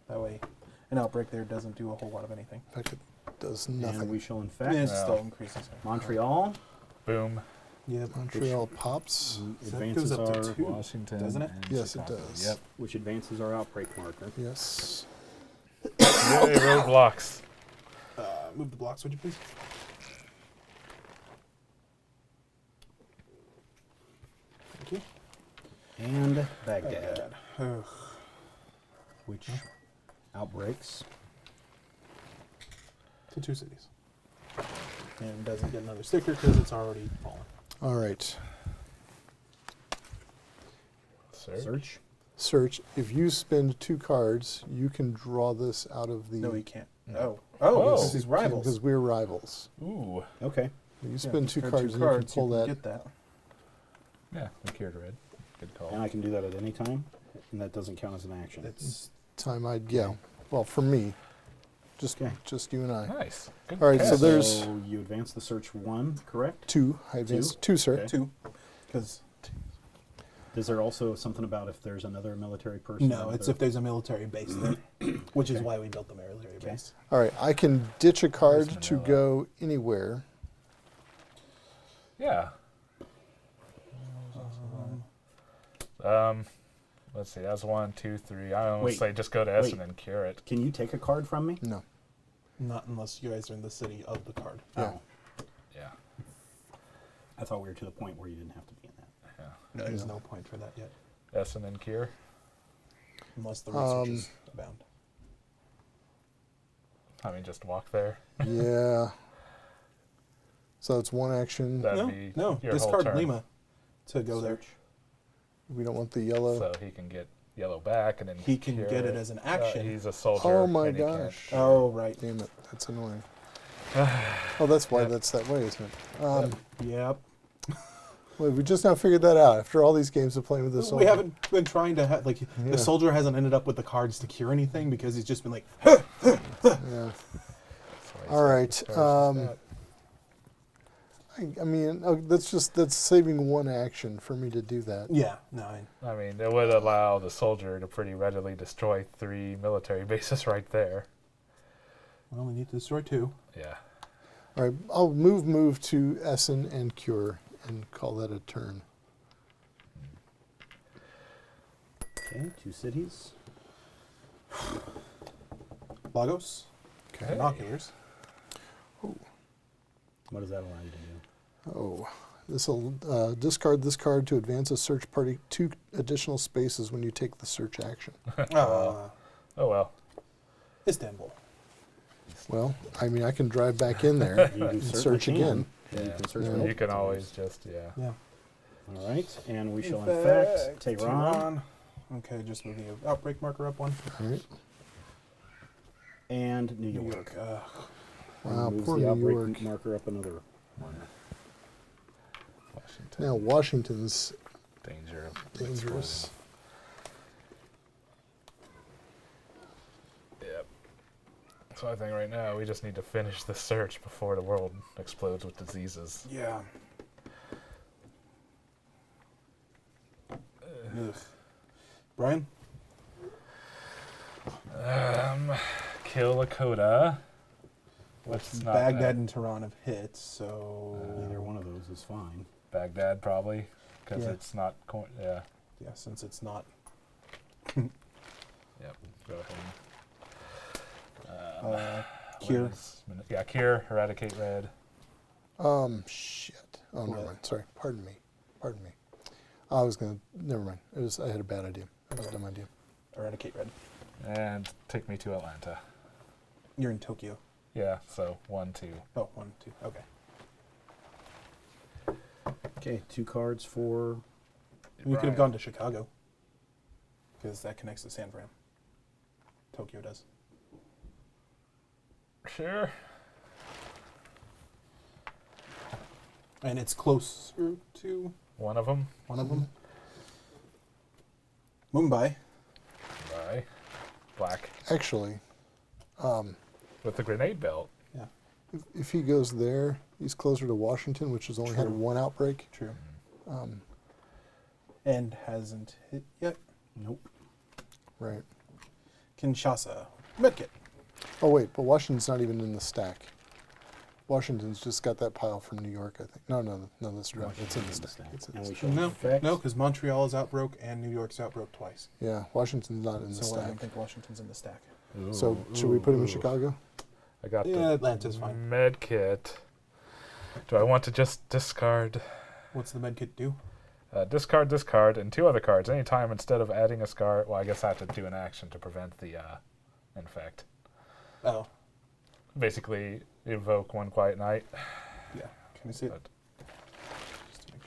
That way, an outbreak there doesn't do a whole lot of anything. In fact, it does And nothing. we shall infect It Yeah. still increases. Montreal. Boom. Yeah. Montreal pops. Advances goes up to our 2. Washington. Doesn't it? and Yes, it Chicago. does. Yep. which advances our outbreak marker. Yes. Yay, roadblocks. Move the blocks, would you please? Thank you. And Baghdad, Ugh. which outbreaks. To 2 cities. And doesn't get another sticker because it's already fallen. All right. Search. Search. If you spend 2 cards, you can draw this out of the. No, he can't. No. Oh, this is rivals. Because we're rivals. Ooh. Okay. You spend 2 discard cards, two and cards, you can pull that. Get that. Yeah, we cured red. Good call. And I can do that at any time, and that doesn't count as an action. It's Time I'd Well, for me, Okay. just you and I. Nice. Good All right, catch. so there's So you advance the search 1, correct? 2. I advanced 2, sir. Okay. 2. Because Is there also something about if there's another military person? no, it's if there's a military base there, which is why we built the military Okay. base. All right, I can ditch a card Where's to Manila? go anywhere. Yeah. Let's see. That's 1, 2, 3. I almost Wait, say just go to Essen wait. and cure it. Can you take a card from me? No. Not unless you guys are in the city of the card. Yeah. Oh, Yeah. I thought we were to the point where you didn't have to be in that. Yeah. No, there's Yeah. no point for that yet, Essen and cure. unless the researchers abound. I mean, just walk there. Yeah. So it's 1 action. That'd be No, your whole discard turn. Lima to go there. Search. We don't want the yellow. So he can get yellow back, and then He can cure get it as an action. He's a soldier. Oh my and he can't- gosh. Oh, right. Damn it, that's annoying. Oh, that's why Yep. that's that way, isn't it? Yep. Well, we just now figured that out after all these games of playing with this. We haven't been trying to like Yeah. the soldier hasn't ended up with the cards to cure anything because he's just been like, Yeah. That's why he's All right. got the cards like that. I mean, that's saving 1 action for me to do that. yeah, no, I mean, it would allow the soldier to pretty readily destroy 3 military bases right there. we only need to destroy 2. Yeah. All right, I'll move to Essen and cure and call that a turn. Okay, 2 cities. Lagos, Okay. binoculars. What does that allow you to do? Oh, this will discard this card to advance a search party 2 additional spaces when you take the search action. Oh well. Istanbul. Well, I mean, I can drive back in there You and certainly search can. again. Yeah, you Yeah. can search Yeah. multiple You can times. always just Yeah. All right, and we shall infect Tehran Okay, just move the outbreak marker up 1. All right. and New New York. York. And Wow, moves poor the New outbreak York. marker up another one. Washington. Now Washington's Danger of dangerous. exploding. Yep. So I think right now we just need to finish the search before the world explodes with diseases. Yeah. Ugh. Brian? Kill Lakota. Which is not Baghdad bad. and Tehran have hit, so Either one of those is fine. Baghdad probably, because Yeah. it's not. Yeah. yeah, since it's not. Yep. Go ahead. What Cure. yeah, cure, eradicate red. Shit. Oh, never What? mind. Sorry. Pardon me. I was gonna. Never mind. I had a bad idea. That was a dumb idea. Eradicate red. And take me to Atlanta. You're in Tokyo. Yeah, so 1, 2. Oh, 1, 2. Okay. Okay, 2 cards for. We could have gone to Chicago. Because that connects to San Fran. Tokyo does. Sure. And it's closer to One of them. one of them. Mumbai. Bye. Black. Actually, With the grenade belt. Yeah, if he goes there, he's closer to Washington, which has only had True. 1 outbreak. true. And hasn't hit yet. Nope. Right. Kinshasa. Medkit. Oh wait, but Washington's not even in the stack. Washington's just got that pile from New York, I think. No, that's right. It's in the stack. It's in the And we stack. shall No, infect. no, because Montreal's outbroke and New York's outbroke twice. Yeah, Washington's not in the So I don't stack. think Washington's in the stack. So should we put him in Chicago? I got Yeah, the Atlanta's fine. med kit. Do I want to just discard? What's the medkit do? Discard, and 2 other cards. Anytime instead of adding a scar. Well, I guess I have to do an action to prevent the infect. Oh, Basically, evoke 1 quiet night. yeah. Can I see it? But Just to make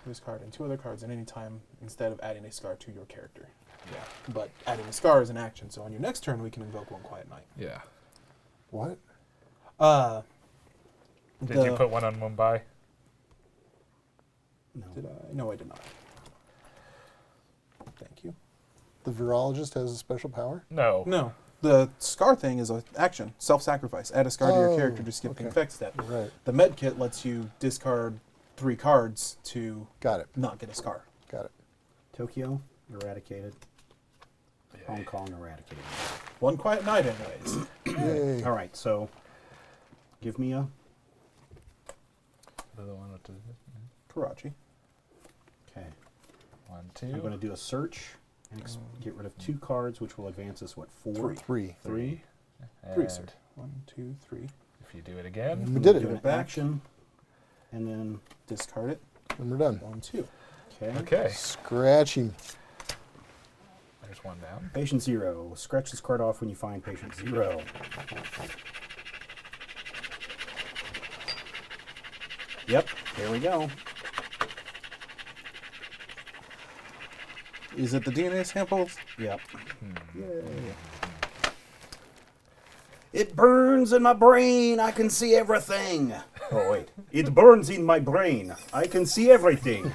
discard, and 2 other cards at any time instead of adding a scar to your character. Yeah. But adding a scar is an action, so on your next turn we can invoke One Quiet Night. Yeah. What? Did you put one on Mumbai? No. Did I? No, I did not. Thank you. The virologist has a special power? No. No. The scar thing is an action, self-sacrifice. Add a scar to your Oh, character to skip the okay. infect step. Right. The med kit lets you discard 3 cards to Got it. not get a scar. Got it. Tokyo, eradicated. Hong Kong, eradicated. One Quiet Night, anyways. Yay. All right, so give me a... The one with the Karachi. Okay. 1, I'm going to 2, do a search and get rid of 2 cards, which will advance us, what, 4? 3. 3. 3, sir. 1, 2, 3. If you do it again, We did Do it. an action, and then... Discard it. And we're done. 1, 2. Okay. okay. Scratching. There's one down. Patient 0. Scratch this card off when you find patient 0. Yep, here we go. Is it the DNA samples? Yep. It burns in my brain. I can see everything. Oh, wait. It burns in my brain. I can see everything.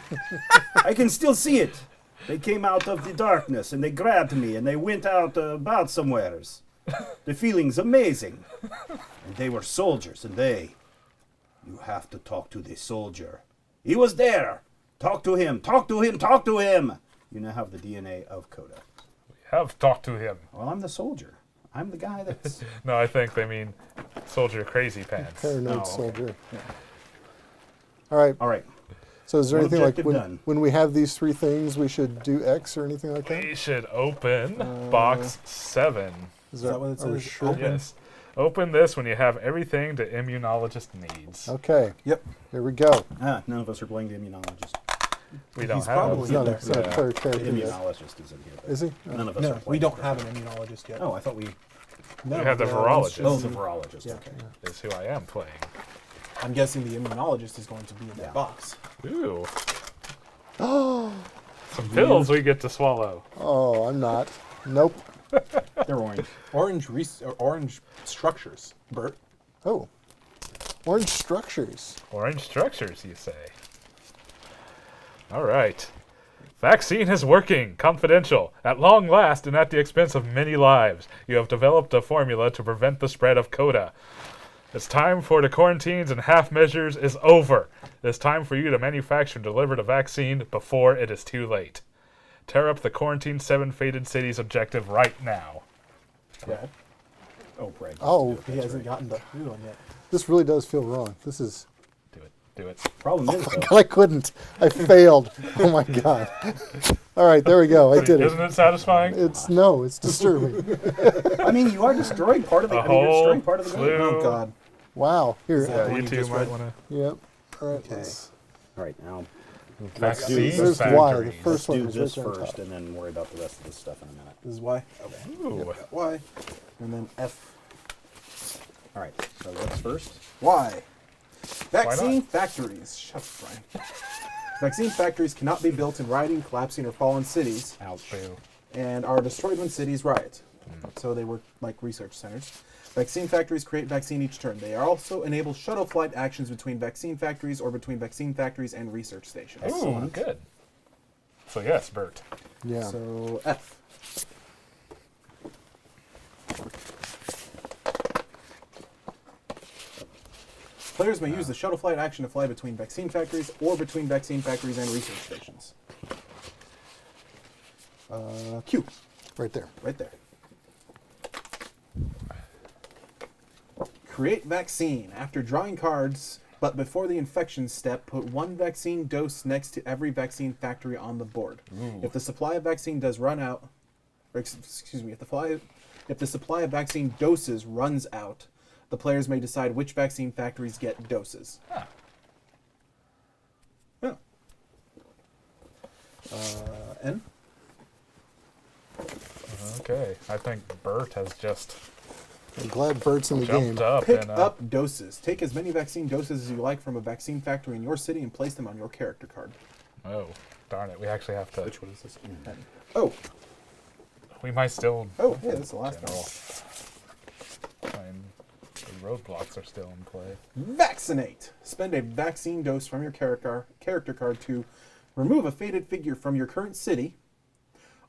I can still see it. They came out of the darkness and they grabbed me and they went out about somewheres. The feeling's amazing. And they were soldiers and they... You have to talk to the soldier. He was there. Talk to him. Talk to him. Talk to him. You now have the DNA of Coda. We have talked to him. Well, I'm the soldier. I'm the guy that's... No, I think they mean Soldier Crazy Pants. Paranoid Oh, okay. soldier. All right. All right. So is there One anything like objective done. when we have these 3 things, we should do X or anything like that? We should open box 7. Is that what it are we says? sure? Open. Yes. Open this when you have everything the immunologist needs. Okay. Yep. Here we go. None of us are playing the immunologist. We don't He's have probably It's not a, there. it's not a Yeah. player The character yet. immunologist is in here. but Is he? None of us are No, playing. we don't the have person. an immunologist yet. Oh, I thought we... No, We have the no, virologist. Oh, it's the just- virologist. Yeah. Okay. Is who I am playing. I'm guessing the immunologist is going to be in Yeah. that box. Ooh. Some pills we get to swallow. Oh, I'm not. Nope. They're orange. Orange structures. Bert. Oh. Orange structures. Orange structures, you say. All right. Vaccine is working. Confidential. At long last and at the expense of many lives, you have developed a formula to prevent the spread of Coda. It's time for the quarantines and half measures is over. It's time for you to manufacture and deliver the vaccine before it is too late. Tear up the Quarantine 7 Fated Cities objective right now. Brad. Oh, Brad. Oh. He hasn't gotten the food one yet. This really does feel wrong. This is... Do it. Do it. Problem is, Oh, though, God, I couldn't. I failed. Oh, my God. All right, there we go. I did Isn't it. it satisfying? It's disturbing. I mean, you are destroying part of the. A I mean, you're whole destroying part of the game. slew. Oh, God. Wow. Here. that- You One you two just might read? want to... Yep. All right. Okay. let's- All right, now Vaccine There's factories. why. The let's first one do was this right there on first, top. and then worry about the rest of this stuff in a minute. This is Y. Ooh. Y. And then F. All right. So what's first? Y. Vaccine not? factories. Shut up, Brian. Vaccine factories cannot be built in rioting, collapsing, or fallen cities, Ouch. Boo. and are destroyed when cities riot. So they work like research centers. Vaccine factories create vaccine each turn. They also enable shuttle flight actions between vaccine factories or between vaccine factories and research stations. Ooh, good. So yes, Bert. Yeah. So F. Players may use the shuttle flight action to fly between vaccine factories or between vaccine factories and research stations. Q. Right there. Right there. Create vaccine. After drawing cards, but before the infection step, put 1 vaccine dose next to every vaccine factory on the board. If the supply of vaccine does run out, or excuse me, if the supply of vaccine doses runs out, the players may decide which vaccine factories get doses. Ah. Yeah. N. Okay. I think Bert has just I'm glad Bert's in the game. jumped up Pick and up doses. Take as many vaccine doses as you like from a vaccine factory in your city and place them on your character card. Oh, darn it. We actually have to. Which one is this? Oh, We might still. yeah, that's the last general. one. And the roadblocks are still in play. Vaccinate. Spend a vaccine dose from your character card to remove a faded figure from your current city,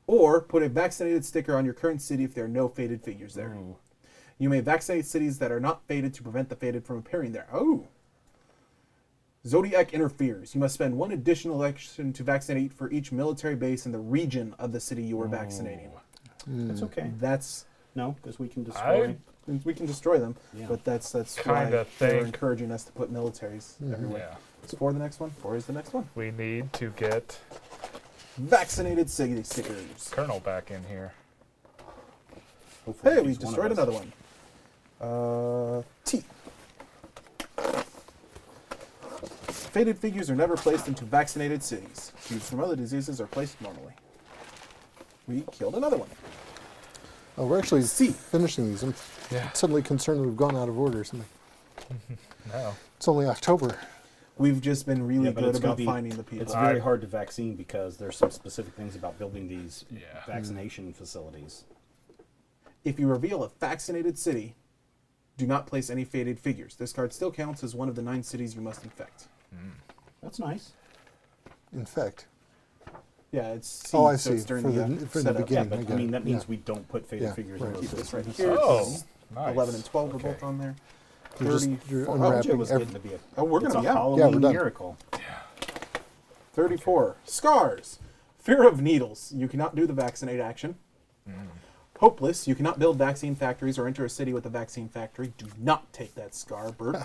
or put a vaccinated sticker on your current city if there are no faded figures there. Ooh. You may vaccinate cities that are not faded to prevent the faded from appearing there. Oh. Zodiac interferes. You must spend one additional action to vaccinate for each military base in the region of the city you are vaccinating. That's okay. That's No, because we can destroy. we can destroy them, Yeah. but that's Kinda why they're think- encouraging us to put militaries everywhere. Yeah. It's 4 the next one. 4 is the next one. We need to get Vaccinated city stickers. Colonel back in here. Hopefully Hey, we he's one of destroyed us. another one. T. Faded figures are never placed into vaccinated cities. Cubes from other diseases are placed normally. We killed another one. Oh, we're actually C. finishing these. I'm Yeah. suddenly concerned that we've gone out of order or something. No. It's only October. We've just been really Yeah, but good it's gonna about be- finding the people. It's very hard to vaccine because there's some specific things about building these Yeah. vaccination facilities. If you reveal a vaccinated city, do not place any faded figures. This card still counts as one of the 9 cities you must infect. That's nice. In fact. Yeah, it's C, Oh, I so see. it's during For the, the setup. beginning. But I I get mean, it. that means Yeah. we don't put faded Yeah, figures right. in those Keep this right systems. here. Oh, This is nice. 11 and 12 Okay. are both on there. You're just 30, you're oh, Told you it unwrapping was every, getting to be a, oh, we're it's gonna a be out. Halloween we're done. miracle. 34. Scars. Fear of needles. You cannot do the vaccinate action. Hopeless. You cannot build vaccine factories or enter a city with a vaccine factory. Do not take that scar, Bert.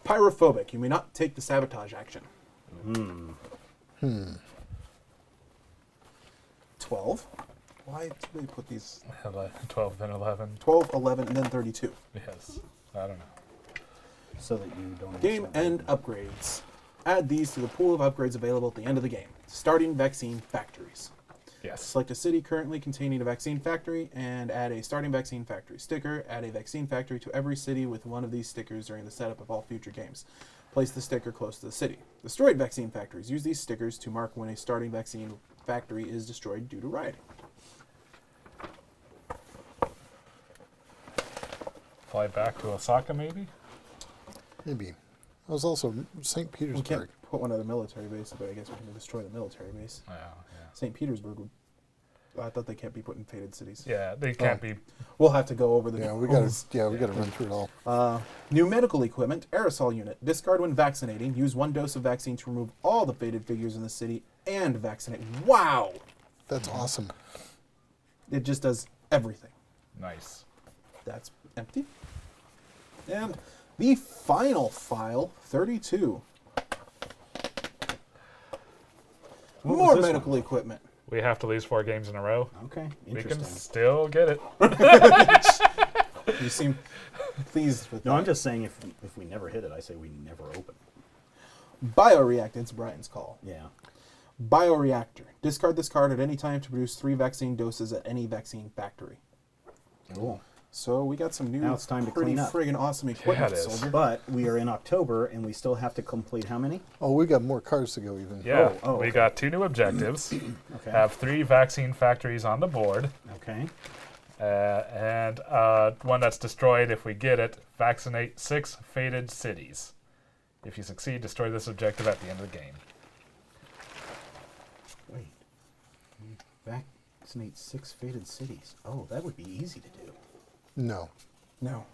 Pyrophobic. You may not take the sabotage action. 12. Why did they put these? 12, then 11. 12, 11, and then 32. Yes. I don't know. So that you don't Game accidentally- end upgrades. Add these to the pool of upgrades available at the end of the game. Starting vaccine factories. Yes. Select a city currently containing a vaccine factory and add a starting vaccine factory sticker. Add a vaccine factory to every city with one of these stickers during the setup of all future games. Place the sticker close to the city. Destroyed vaccine factories. Use these stickers to mark when a starting vaccine factory is destroyed due to rioting. Fly back to Osaka, maybe? maybe. I was also St. We Petersburg. can't put one at a military base, but I guess we can destroy the military base. Yeah. St. Petersburg would. I thought they can't be put in faded cities. Yeah, they can't be. We'll have to go over the. Yeah, we got to. Yeah, we got to run through it all. New medical equipment, aerosol unit. Discard when vaccinating. Use 1 dose of vaccine to remove all the faded figures in the city and vaccinate. Wow! That's awesome. It just does everything. Nice. That's empty. And the final file, 32. What was More this medical one? equipment. We have to lose 4 games in a row. Okay, We can interesting. still get it. You seem pleased with No, that. I'm just saying if we never hit it, I say we never open. Bioreactants, Brian's call. Yeah. Bioreactor. Discard this card at any time to produce 3 vaccine doses at any vaccine factory. Cool. So we got some new, Now it's time to pretty clean up. friggin' awesome equipment, it is. soldier. But we are in October and we still have to complete how many? Oh, we got more cards to go even. Yeah. Oh, We okay. got 2 new objectives. Okay. Have 3 vaccine factories on the board. Okay. And one that's destroyed if we get it. Vaccinate 6 faded cities. If you succeed, destroy this objective at the end of the game. Wait. Vaccinate 6 faded cities. Oh, that would be easy to do. No. No.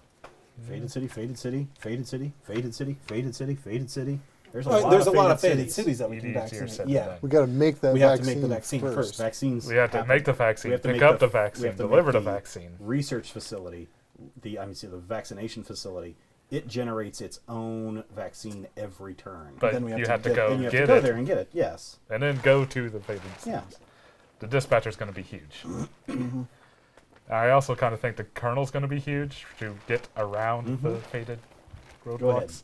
Faded city, faded city, faded city, faded city, faded city, faded city. There's a There's a lot lot of faded cities that we It can is easier vaccinate. said than Yeah. done. We got to make that We have to vaccine make the vaccine first. Vaccines. We have to happen. make the vaccine, We have to pick make up the we vaccine, have to deliver make the vaccine. Research facility, the vaccination facility, it generates its own vaccine every turn. But then we have you to have to get- go then you have get to go it, there and get it. Yes. and then go to the faded Yeah. cities. The dispatcher's going to be huge. I also kind of think the kernel's going to be huge to get around the faded roadblocks.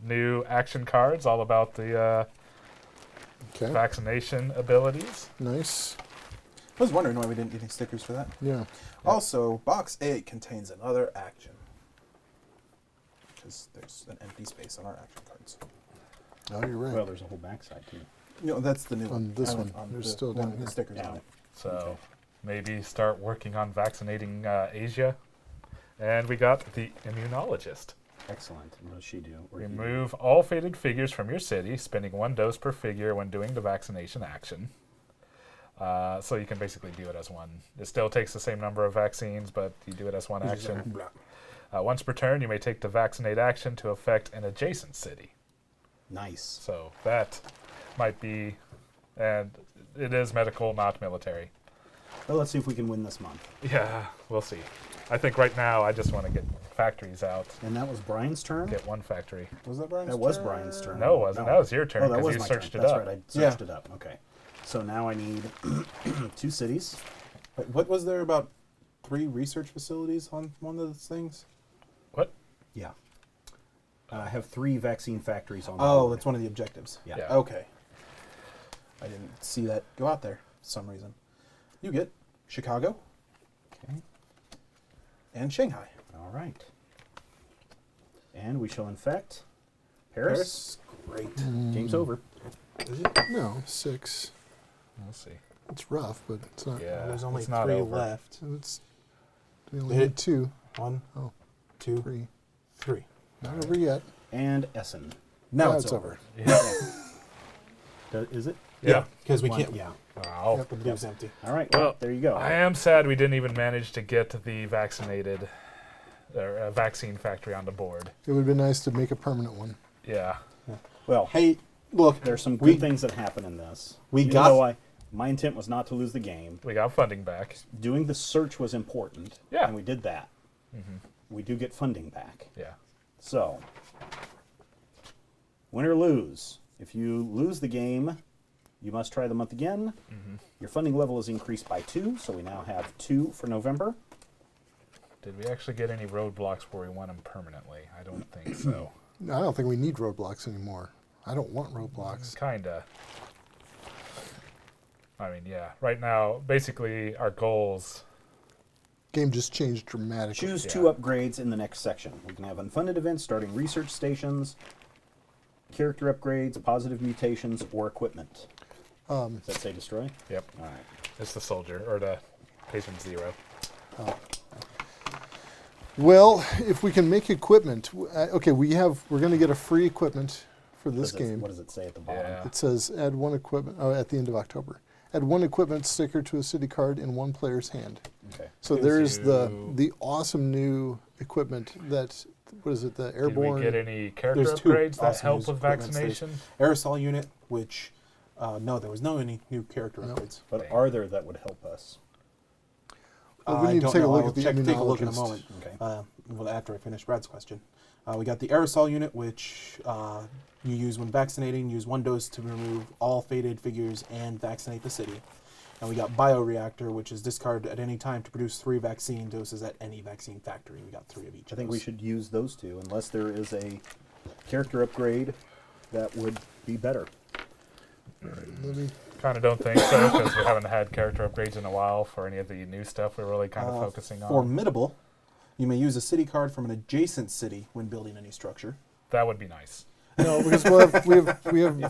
New action cards, all about the Okay. vaccination abilities. Nice. I was wondering why we didn't get any stickers for that. Yeah. Also, box 8 contains another action. Because there's an empty space on our action cards. Oh, you're right. Well, there's a whole backside too. No, that's the new On one. this I one, went there's the still one down with the here. stickers Yeah. on it. So maybe start working on vaccinating Asia. And we got the immunologist. Excellent. What does she do? Or he do? Remove all faded figures from your city, spending 1 dose per figure when doing the vaccination action. So you can basically do it as one. It still takes the same number of vaccines, but you do it as one action. Once per turn, you may take the vaccinate action to affect an adjacent city. Nice. So that might be, and it is medical, not military. Well, let's see if we can win this month. Yeah, we'll see. I think right now I just want to get factories out. And that was Brian's turn? Get one factory. Was that Brian's That was turn? Brian's turn. No, it wasn't. That was your turn Oh, that because was you my searched turn. it That's up. right. I searched it up. Okay. So now I need 2 cities. Wait, what was there about 3 research facilities on one of those things? What? Yeah. I have 3 vaccine factories on the Oh, board. that's one of the objectives. Yeah. Yeah. Okay. I didn't see that go out there for some reason. You get Chicago Okay. and Shanghai. All right. And we shall infect Paris. Great. Game's over. Is it? No, 6. We'll see. It's rough, but it's not. Yeah, There's only it's not 3 over. left. It's we only Hit. need 2. 1, Oh, 2, 3. 3. Not over yet. And Essen. Now Now it's over. Yeah. Is it? Yeah. Because we One- can't. Yeah. Wow. The blue's empty. All right. Well, Well, there you go. I am sad we didn't even manage to get the vaccinated or vaccine factory on the board. It would have been nice to make a permanent one. Yeah. Well, Hey, look, there's some good we- things that happen in this. we Even got- though my intent was not to lose the game. We got funding back. Doing the search was important. Yeah. And we did that. We do get funding back. Yeah. So, win or lose. If you lose the game, you must try the month again. Your funding level is increased by 2, so we now have 2 for November. Did we actually get any roadblocks where we won them permanently? I don't think so. I don't think we need roadblocks anymore. I don't want roadblocks. Kinda. I mean, yeah. Right now, basically, our goals. Game just changed dramatically. Choose Yeah. 2 upgrades in the next section. We can have unfunded events starting research stations, character upgrades, positive mutations, or equipment. Does that say destroy? Yep. All right. It's the soldier or the patient 0. Well, if we can make equipment, okay, we're going to get a free equipment for this game. What does it say at the bottom? Yeah. It says add 1 equipment. Oh, at the end of October, add 1 equipment sticker to a city card in 1 player's hand. Okay. So Gives there's you- the awesome new equipment that what is it? The Did airborne. we get any character There's 2 upgrades that awesome help news with equipments. There's vaccination? Aerosol unit, which no, there was no any new character No. upgrades. But are there that would help us? Well, we I need to don't take a know. look I'll at the take a look in a immunologist. moment. Okay. Well, after I finish Brad's question, we got the aerosol unit, which you use when vaccinating. Use 1 dose to remove all faded figures and vaccinate the city. And we got bioreactor, which is discard at any time to produce 3 vaccine doses at any vaccine factory. We got 3 of each. I of think those. we should use those 2, unless there is a character upgrade that would be better. Let me- Kind of don't think so because we haven't had character upgrades in a while for any of the new stuff we're really kind of focusing on. Formidable. You may use a city card from an adjacent city when building any structure. That would be nice. No, because we have If we have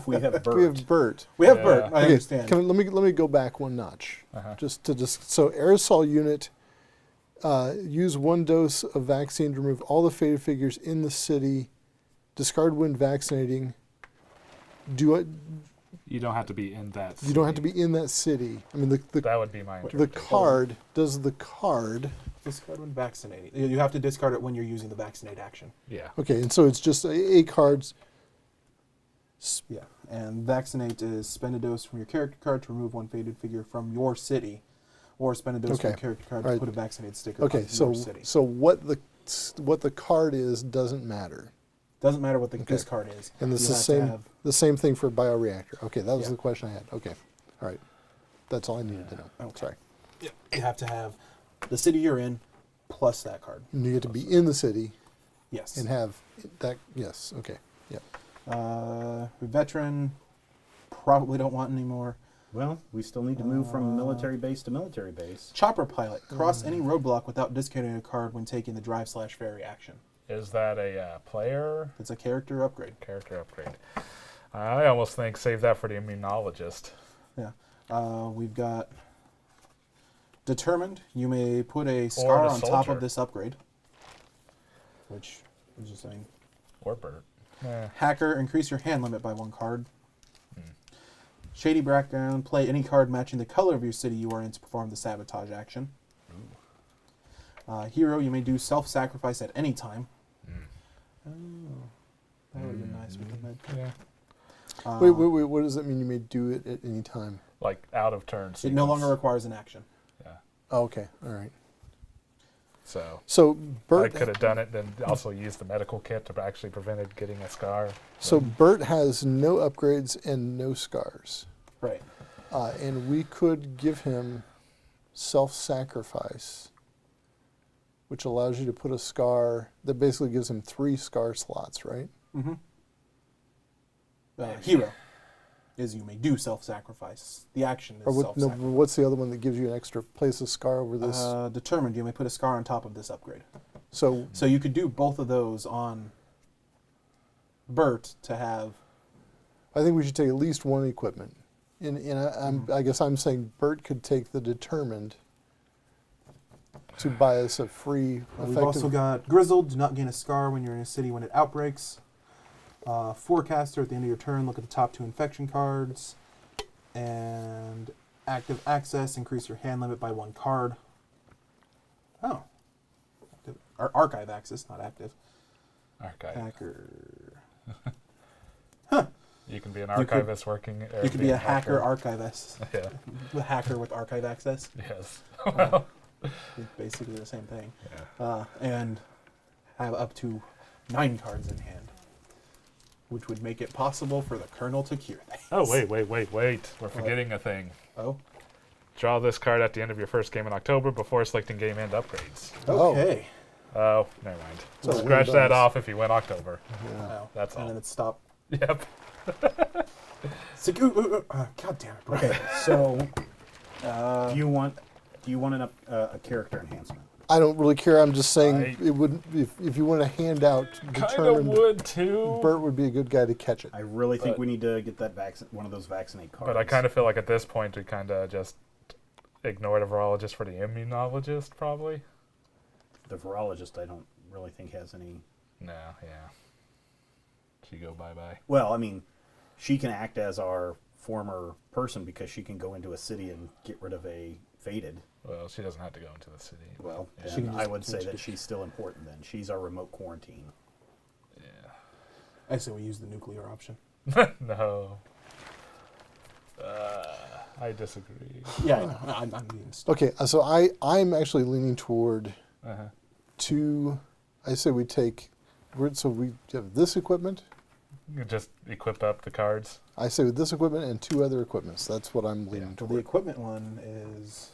Bert. we have Bert. We have Yeah. Bert. I Okay, understand. let me go back 1 notch. Uh-huh. So aerosol unit, use 1 dose of vaccine to remove all the faded figures in the city. Discard when vaccinating. You don't have to be in that. You don't have to city. be in that city. I mean That would be my the interpretation. card does the card. Discard when vaccinating. You have to discard it when you're using the vaccinate action. Yeah. Okay, and so it's just a cards. Yeah. And vaccinate is spend a dose from your character card to remove 1 faded figure from your city, or spend a dose from Okay. your character card All to right. put a vaccinated sticker Okay, on so your city. so what the card is doesn't matter, Doesn't matter what the Okay. discard is. and it's You the have to same have- the same thing for bioreactor. Okay, that was Yeah. the question I had. Okay, all right, that's all I needed to know. Okay. Sorry, You have to have the city you're in plus that card. and you get to be in the city Yes. and have that. Yes, okay, yeah. Veteran, probably don't want anymore. Well, we still need to move from military base to military base. Chopper pilot, cross any roadblock without discarding a card when taking the drive/ferry action. Is that a player It's a character upgrade. character upgrade? I almost think save that for the immunologist. Yeah. We've got determined. You may put a scar the on top soldier. of this upgrade. Which is just saying. Or Bert. Eh. Hacker, increase your hand limit by 1 card. Shady background, play any card matching the color of your city you are in to perform the sabotage action. Hero, you may do self-sacrifice at any time. Oh, that would have been nice with the med. Yeah. Wait, what does that mean? You may do it at any time? Like out of turn It sequence. no longer requires an action. Yeah. Oh, okay, all right. I So Bert, could have done it, then also used the medical kit to actually prevent it getting a scar. so Bert has no upgrades and no scars, Right. and we could give him self-sacrifice, which allows you to put a scar that basically gives him 3 scar slots, right? Mm-hmm. Hero is you may do self-sacrifice. The action is Or what, no, self-sacrifice. what's the other one that gives you an extra place a scar over this? Determined, you may put a scar on top of this upgrade. So So you could do both of those on Bert to have. I think we should take at least one equipment. I guess I'm saying Bert could take the determined to buy us a free We've also got Grizzled. Do not gain a scar when you're in a city when it outbreaks. Forecaster. At the end of your turn, look at the top 2 infection cards. And active access. Increase your hand limit by 1 card. Oh. Archive access, not active. Archive. Hacker. You can be an You could- archivist working. Or You could be a hacker archivist. Yeah. A hacker with archive access. Yes. It's basically the same thing. Yeah. And have up to 9 cards in hand, which would make it possible for the Colonel to cure things. Oh, wait. We're forgetting a thing. Oh, Draw this card at the end of your first game in October before selecting game end upgrades. okay. Oh, never mind. So We'll it scratch that does. off if you went October. Oh, That's and all. then it stopped. Yep. It's like, God damn it, bro. Okay, so do you want a character enhancement? I don't really care. I'm just saying I- it wouldn't. If you want to hand out Kind of determined, would too. Bert would be a good guy to catch it. I really think But- we need to get that one of those vaccinate cards. But I kind of feel like at this point we kind of just ignore the virologist for the immunologist, probably. the virologist I don't really think has any. No, yeah. She go bye-bye. Well, I mean, she can act as our former person because she can go into a city and get rid of a faded. Well, she doesn't have to go into the city. Well, Yeah. then She can I just- would say that she's still important then. She's our remote quarantine. Yeah. I say we use the nuclear option. No. I disagree. Yeah, I know. I'm being stupid. Okay, so I'm actually leaning toward Uh-huh. 2. I say we take. So we have this equipment. You just equip up the cards. I say with this equipment and 2 other equipments. That's what I'm leaning So the toward. equipment one is.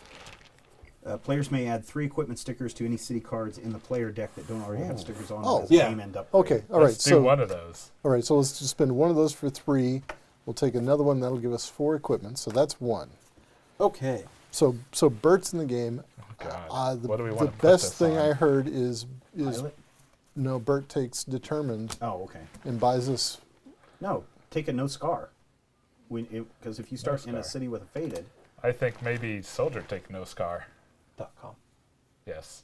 Players may add 3 equipment stickers to any city cards in the player deck that don't already have Oh. stickers on Oh. them as Yeah. game end upgrade. Okay, all right. Let's do So one of those. all right, so let's just spend one of those for 3. We'll take another one that'll give us 4 equipment. So that's 1. Okay. So Bert's in the game. Oh, God. What do we want The to put best this thing on? I heard is Pilot? no. Bert takes determined Oh, okay. and buys us. No, take a no scar. Because if you start in a scar. city with a faded, I think maybe soldier take no scar. .com. Yes.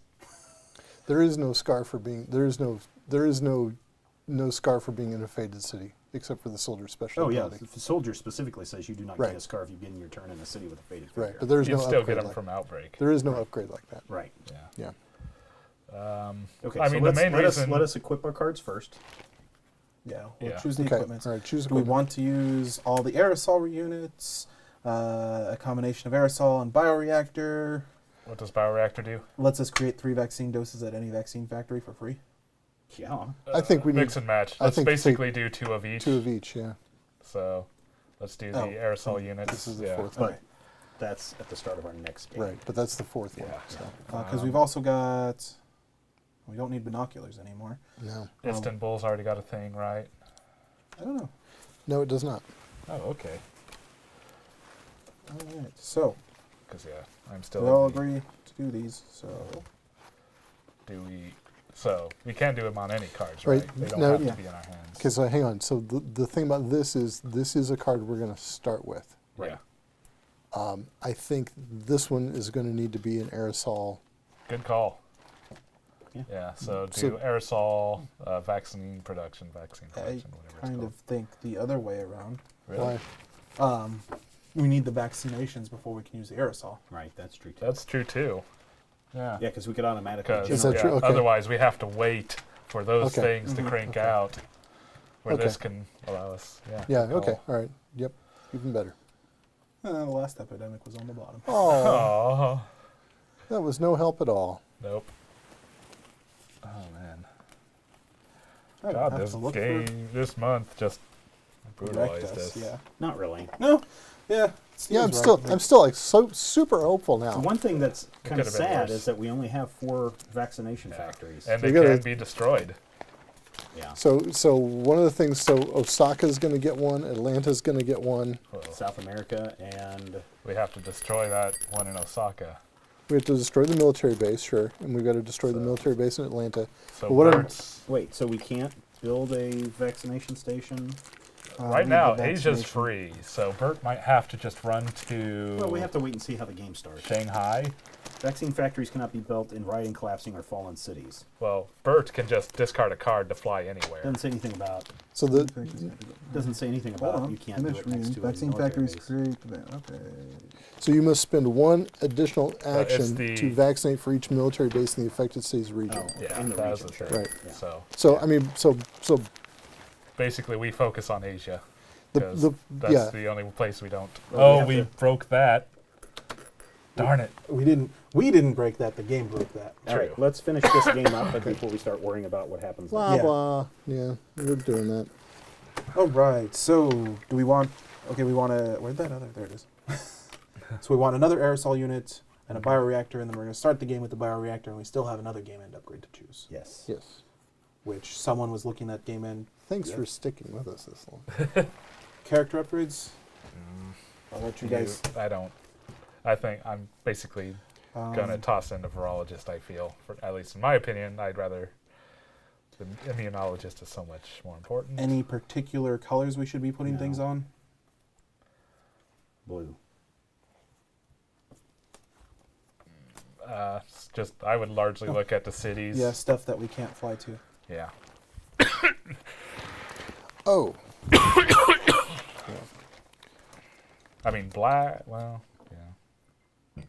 There is no scar for being. There is no scar for being in a faded city, except for the soldier special oh yeah, ability. the soldier specifically says you do not Right. get a scar if you begin your turn in a city with a faded Right, figure. but there's You'd no still upgrade get them like, from Outbreak. There is no upgrade like that. Right. Yeah. Yeah. Okay. I so mean, the let's, main let reason- us let us equip our cards first. Yeah, we'll Yeah. choose the Okay. equipment. All right. Choose Do we equipment. want to use all the aerosol units, a combination of aerosol and bioreactor? What does bioreactor do? Lets us create 3 vaccine doses at any vaccine factory for free. Yeah. I think we Mix need and match. I Let's think basically do 2 of each. 2 of each. Yeah. So let's do the Oh, aerosol units. This is the yeah. 4th But one. that's at the start of our next game. Right, but that's the 4th one. Yeah. So Because we've also got. We don't need binoculars anymore. no, Istanbul's already got a thing, right? I don't know. no, it does not. Oh, okay. All right. So, Because, yeah, I'm still. we all in the- agree to do these. So, Do we So we can do them on any cards, Right. right? They don't No, have yeah. to be in our hands. Okay, so hang on. So the thing about this is a card we're going to start with. Yeah. I think this one is going to need to be an aerosol. Good call. Yeah. Yeah. So do So- aerosol, vaccine production, I whatever it's kind called. of think the other way around. Really? Why? We need the vaccinations before we can use the aerosol. Right, that's true too. That's true too. Yeah. Yeah, because we could automatically. Because Is that true? Okay. otherwise we have to wait for those Okay. things to crank Okay. out. Where Okay. this can allow us. Yeah. Yeah. good call. Okay. All right. Yep. Even better. The last epidemic was on the bottom. Oh, Oh. that was no help at all. Nope. Oh man. I would God, have this to look game this month just for wrecked brutalized us. us. Yeah. Not really. No. Yeah. Yeah, I'm Steve's right. still like so super hopeful now. The one thing that's kind of could've been sad worse. is that we only have 4 vaccination Yeah. factories. And We they gotta- can be destroyed. Yeah. So one of the things. So Osaka's going to get one. Atlanta's going to get one. Well, South America and we have to destroy that one in Osaka. We have to destroy the military base, sure, and we've got to destroy the So- military base in Atlanta. So But what I'm- Bert's, wait, so we can't build a vaccination station? right need now, the Asia's vaccination. free, so Bert might have to just run to Well, we have to wait and see how the game starts. Shanghai. Vaccine factories cannot be built in rioting, collapsing, or fallen cities. Well, Bert can just discard a card to fly anywhere. Doesn't say anything about. So the Doesn't say anything Hold about on. you can't do Finish it next reading. to a Vaccine military factories base. create. Okay. so you must spend one additional action the- to vaccinate for each military base in the affected city's region. Oh, Yeah, in the that was region, the sure. thing. Right. Yeah. So So I mean, so basically, we focus on Asia. the 'Cause the that's yeah. the only place we don't. Well, we Oh, have we to- broke that. Darn it. We didn't break that. The game broke that. All right, True. let's finish this game up before we start worrying about what happens. Blah next. Yeah. blah. Yeah, we're doing that. All right. So do we want? Okay, we want a. Where'd that other? There it is. So we want another aerosol unit and a bioreactor, and then we're going to start the game with the bioreactor, and we still have another game end upgrade to choose. Yes. Yes. Which someone was looking at game end Thanks Yeah. for sticking with us this long. character upgrades. I'll let you guys. I don't. I think I'm basically gonna um, toss in the virologist. I feel, for, at least in my opinion, I'd rather. The immunologist is so much more important. Any particular colors we should be putting No. things on? Blue. It's just I would largely look at the cities. Yeah, stuff that we can't fly to. Yeah. Oh, I mean, black. Well, yeah.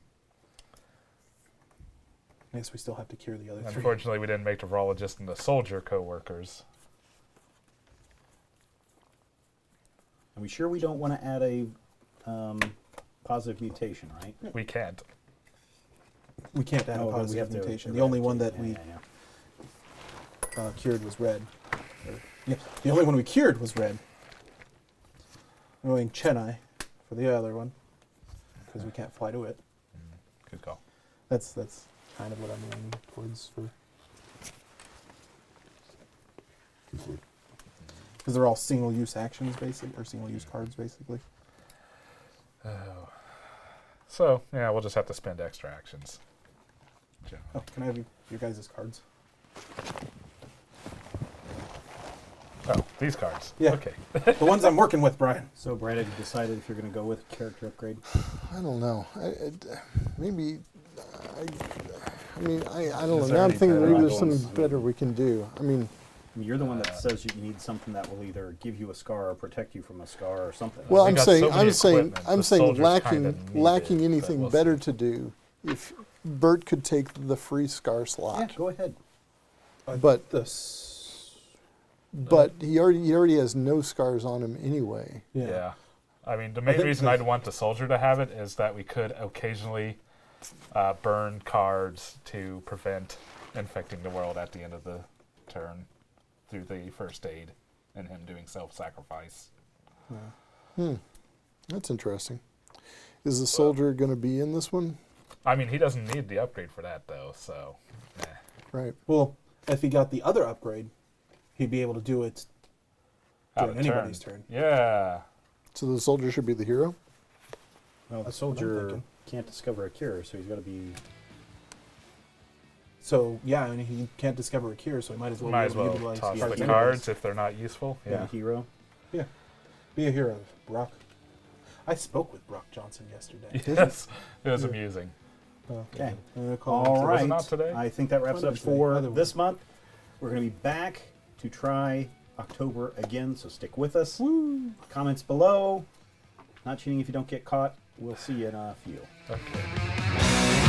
I guess we still have to cure the other three. Unfortunately, we didn't make the virologist and the soldier co-workers. Are we sure we don't want to add a positive mutation, right? We can't. We can't add Oh, a then we positive have to mutation. The only one that eradicate. we Yeah, yeah. cured was red. Yeah, the only one we cured was red. I'm going Chennai for the other one because we can't fly to it. Good call. That's kind of what I'm leaning towards for. Because they're all single-use actions, basically, or single-use cards, basically. Oh. So yeah, we'll just have to spend extra actions. Generally. Oh, can I have your guys' cards? Oh, these cards. Yeah. Okay. The ones I'm working with, Brian. So, Brad, have you decided if you're going to go with character upgrade? I don't know. Maybe. I mean, I don't know. Is there Now I'm any thinking better maybe there's ones? something better we can do. I mean, I mean, you're the one that says you need something that will either give you a scar or protect you from a scar or something. well, We I'm got so saying, many equipment, I'm the saying soldiers lacking, kinda need lacking it, but anything we'll better see. to do. If Bert could take the free scar yeah, slot, go ahead. but This. he already has no scars on him anyway. Yeah. I mean, the main think reason the- I'd want the soldier to have it is that we could occasionally burn cards to prevent infecting the world at the end of the turn through the first aid and him doing self-sacrifice. That's interesting. Is the soldier going to be in this one? I mean, he doesn't need the upgrade for that, though, so... Right. Well, if he got the other upgrade, he'd be able to do it Out during of anybody's turn. Yeah. So the soldier should be the hero? Well, the That's what I'm soldier thinking. can't discover a cure, so he's got to be. So yeah, and he can't discover a cure, so he might as well Might as be able well to utilize toss cards the anyways. cards if they're not useful. Yeah. Yeah. Hero. Be a hero, Brock. I spoke with Brock Johnson yesterday. Yes, it was amusing. Okay. I'm gonna call him All today. Was it right. not today? I think that wraps up Wednesday, for other this month. We're going to be back to try October again, so stick with us. Woo! Comments below. Not cheating if you don't get caught. We'll see you in a few. Okay.